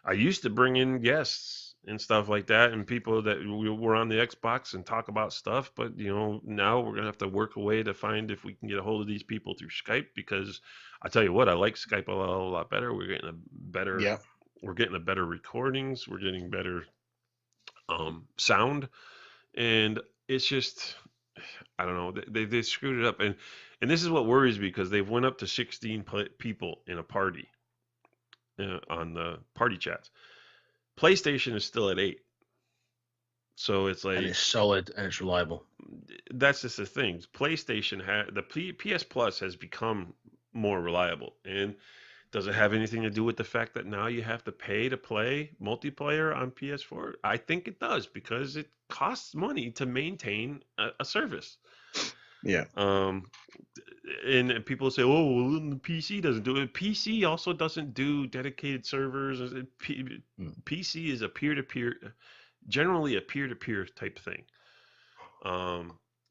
I used to bring in guests and stuff like that, and people that were on the Xbox and talk about stuff. But now we're gonna have to work a way to find if we can get a hold of these people through Skype. Because I tell you what, I like Skype a lot better. We're getting Yeah. a better recordings. We're getting better sound, and it's just, I don't know. They screwed it up, and this is what worries me because they've went up to 16 people in a party on the party chats. PlayStation is still at 8. So it's And like, it's solid and it's reliable. that's just the thing. PlayStation the PS Plus has become more reliable. And does it have anything to do with the fact that now you have to pay to play multiplayer on PS4? I think it does, because it costs money to maintain a service. Yeah. And people say, "Oh, well, the PC doesn't do it." PC also doesn't do dedicated servers. PC is a peer-to-peer, generally a peer-to-peer type thing.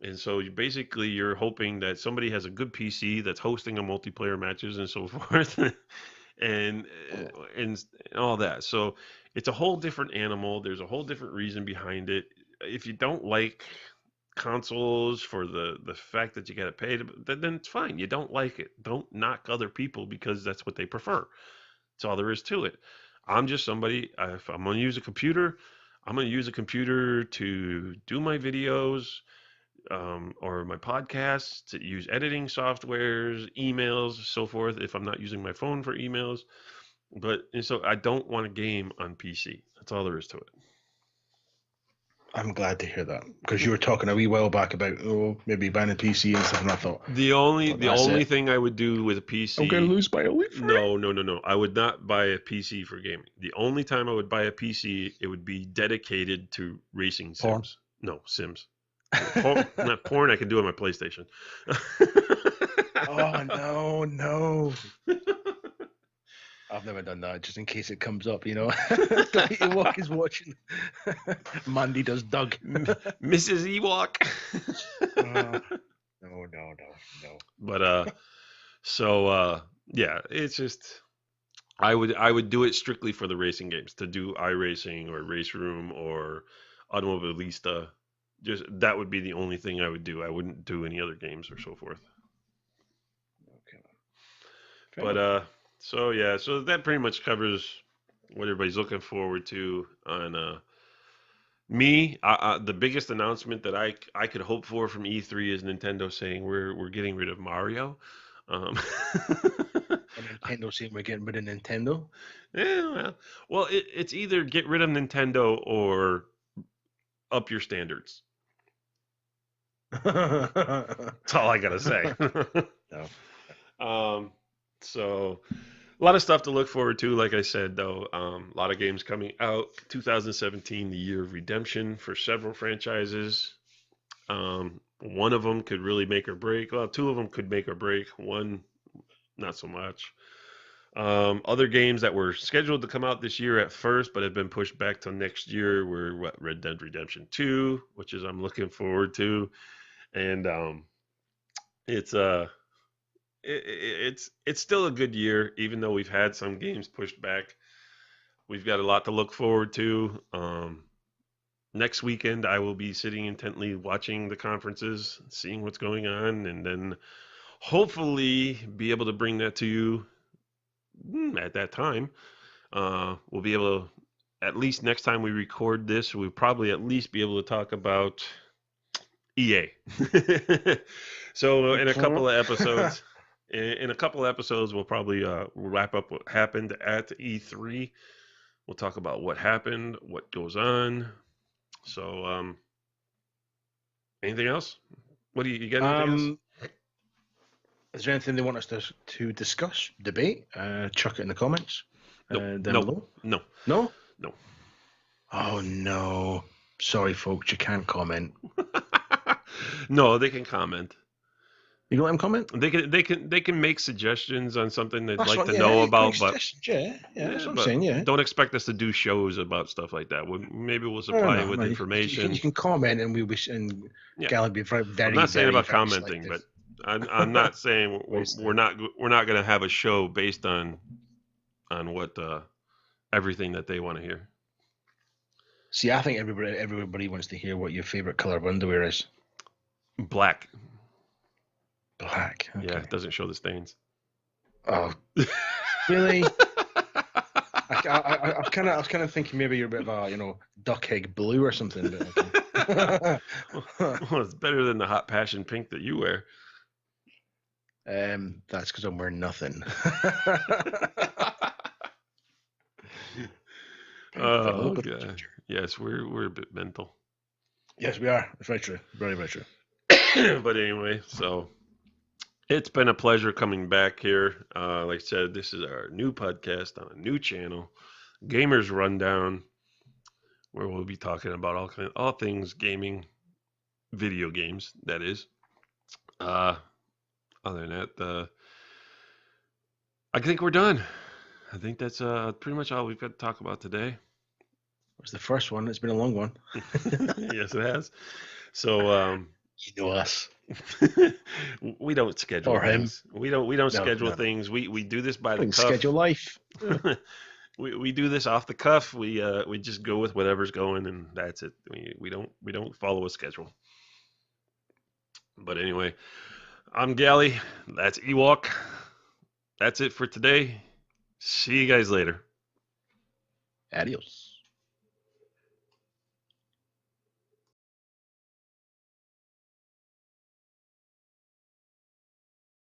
And so you're hoping that somebody has a good PC that's hosting a multiplayer matches and so forth, and all that. So it's a whole different animal. There's a whole different reason behind it. If you don't like consoles for the fact that you got to pay, then it's fine. You don't like it. Don't knock other people because that's what they prefer. That's all there is to it. I'm just somebody. If I'm going to use a computer, I'm going to use a computer to do my videos, or my podcasts, to use editing softwares, emails, so forth, if I'm not using my phone for emails. And so I don't want a game on PC. That's all there is to it. I'm glad to hear that, because you were talking a wee while back about maybe buying a PC and stuff, and I thought the only thing I would do with a PC. I'm gonna lose my only friend. No. I would not buy a PC for gaming. The only time I would buy a PC, it would be dedicated to racing sims. Porn? No, Sims. Not porn. I can do on my PlayStation. Oh no. I've never done that, just in case it comes up, Ewok is watching. Mandy does Doug. Mrs. Ewok. No. But yeah, it's just, I would do it strictly for the racing games, to do iRacing or Race Room or Automobilista. Just that would be the only thing I would do. I wouldn't do any other games or so forth. Okay. But so that pretty much covers what everybody's looking forward to on me. The biggest announcement that I could hope for from E3 is Nintendo saying we're getting rid of Mario. Nintendo saying we're getting rid of Nintendo. Yeah, well, it's either get rid of Nintendo or up your standards. That's all I gotta say. No. So a lot of stuff to look forward to. Like I said, though, a lot of games coming out. 2017, the year of redemption for several franchises. One of them could really make or break. Well, two of them could make or break. One, not so much. Other games that were scheduled to come out this year at first, but have been pushed back till next year, were Red Dead Redemption 2, which is I'm looking forward to, and it's still a good year, even though we've had some games pushed back. We've got a lot to look forward to. Next weekend, I will be sitting intently watching the conferences, seeing what's going on, and then hopefully be able to bring that to you at that time. We'll be able to, at least next time we record this, we'll probably at least be able to talk about EA. So in a couple of episodes, we'll probably wrap up what happened at E3. We'll talk about what happened, what goes on. So, anything else? What do you got? Anything else? Is there anything they want us to discuss, debate? Chuck it in the comments. Nope. Down below. No. No? No. Oh no. Sorry folks, you can't comment. No, they can comment. You don't let them comment? They can make suggestions on something they'd That's like what, to yeah, know you can make about, but suggestions, yeah, that's what I'm but saying, yeah. don't expect us to do shows about stuff like that. Maybe we'll No, supply you with no. You information. can comment, and we'll be and Yeah, Gal will be very, I'm very, not saying very, about very commenting, selective. but I'm not saying Very we're not going to have a show based on what everything that they want to hear. See, I think everybody wants to hear what your favorite color of underwear is. Black. Black. Okay. Yeah, it doesn't show the stains. Oh, really? I was kind of thinking maybe you're a bit of a duck egg blue or something. But okay. Well, it's better than the hot passion pink that you wear. That's because I'm wearing nothing. Oh god. Yes, we're a bit mental. Yes, we are. It's very true. Very, very true. But anyway, so it's been a pleasure coming back here. Like I said, this is our new podcast on a new channel, Gamers Rundown, where we'll be talking about all things gaming, video games. That is. Other than that, I think we're done. I think that's pretty much all we've got to talk about today. It was the first one. It's been a long one. Yes, it has. So you know us. We don't schedule things. We don't schedule things. We do this by the cuff. Schedule life. we do this off the cuff. We just go with whatever's going, and that's it. We don't follow a schedule. But anyway, I'm Gally. That's Ewok. That's it for today. See you guys later. Adios.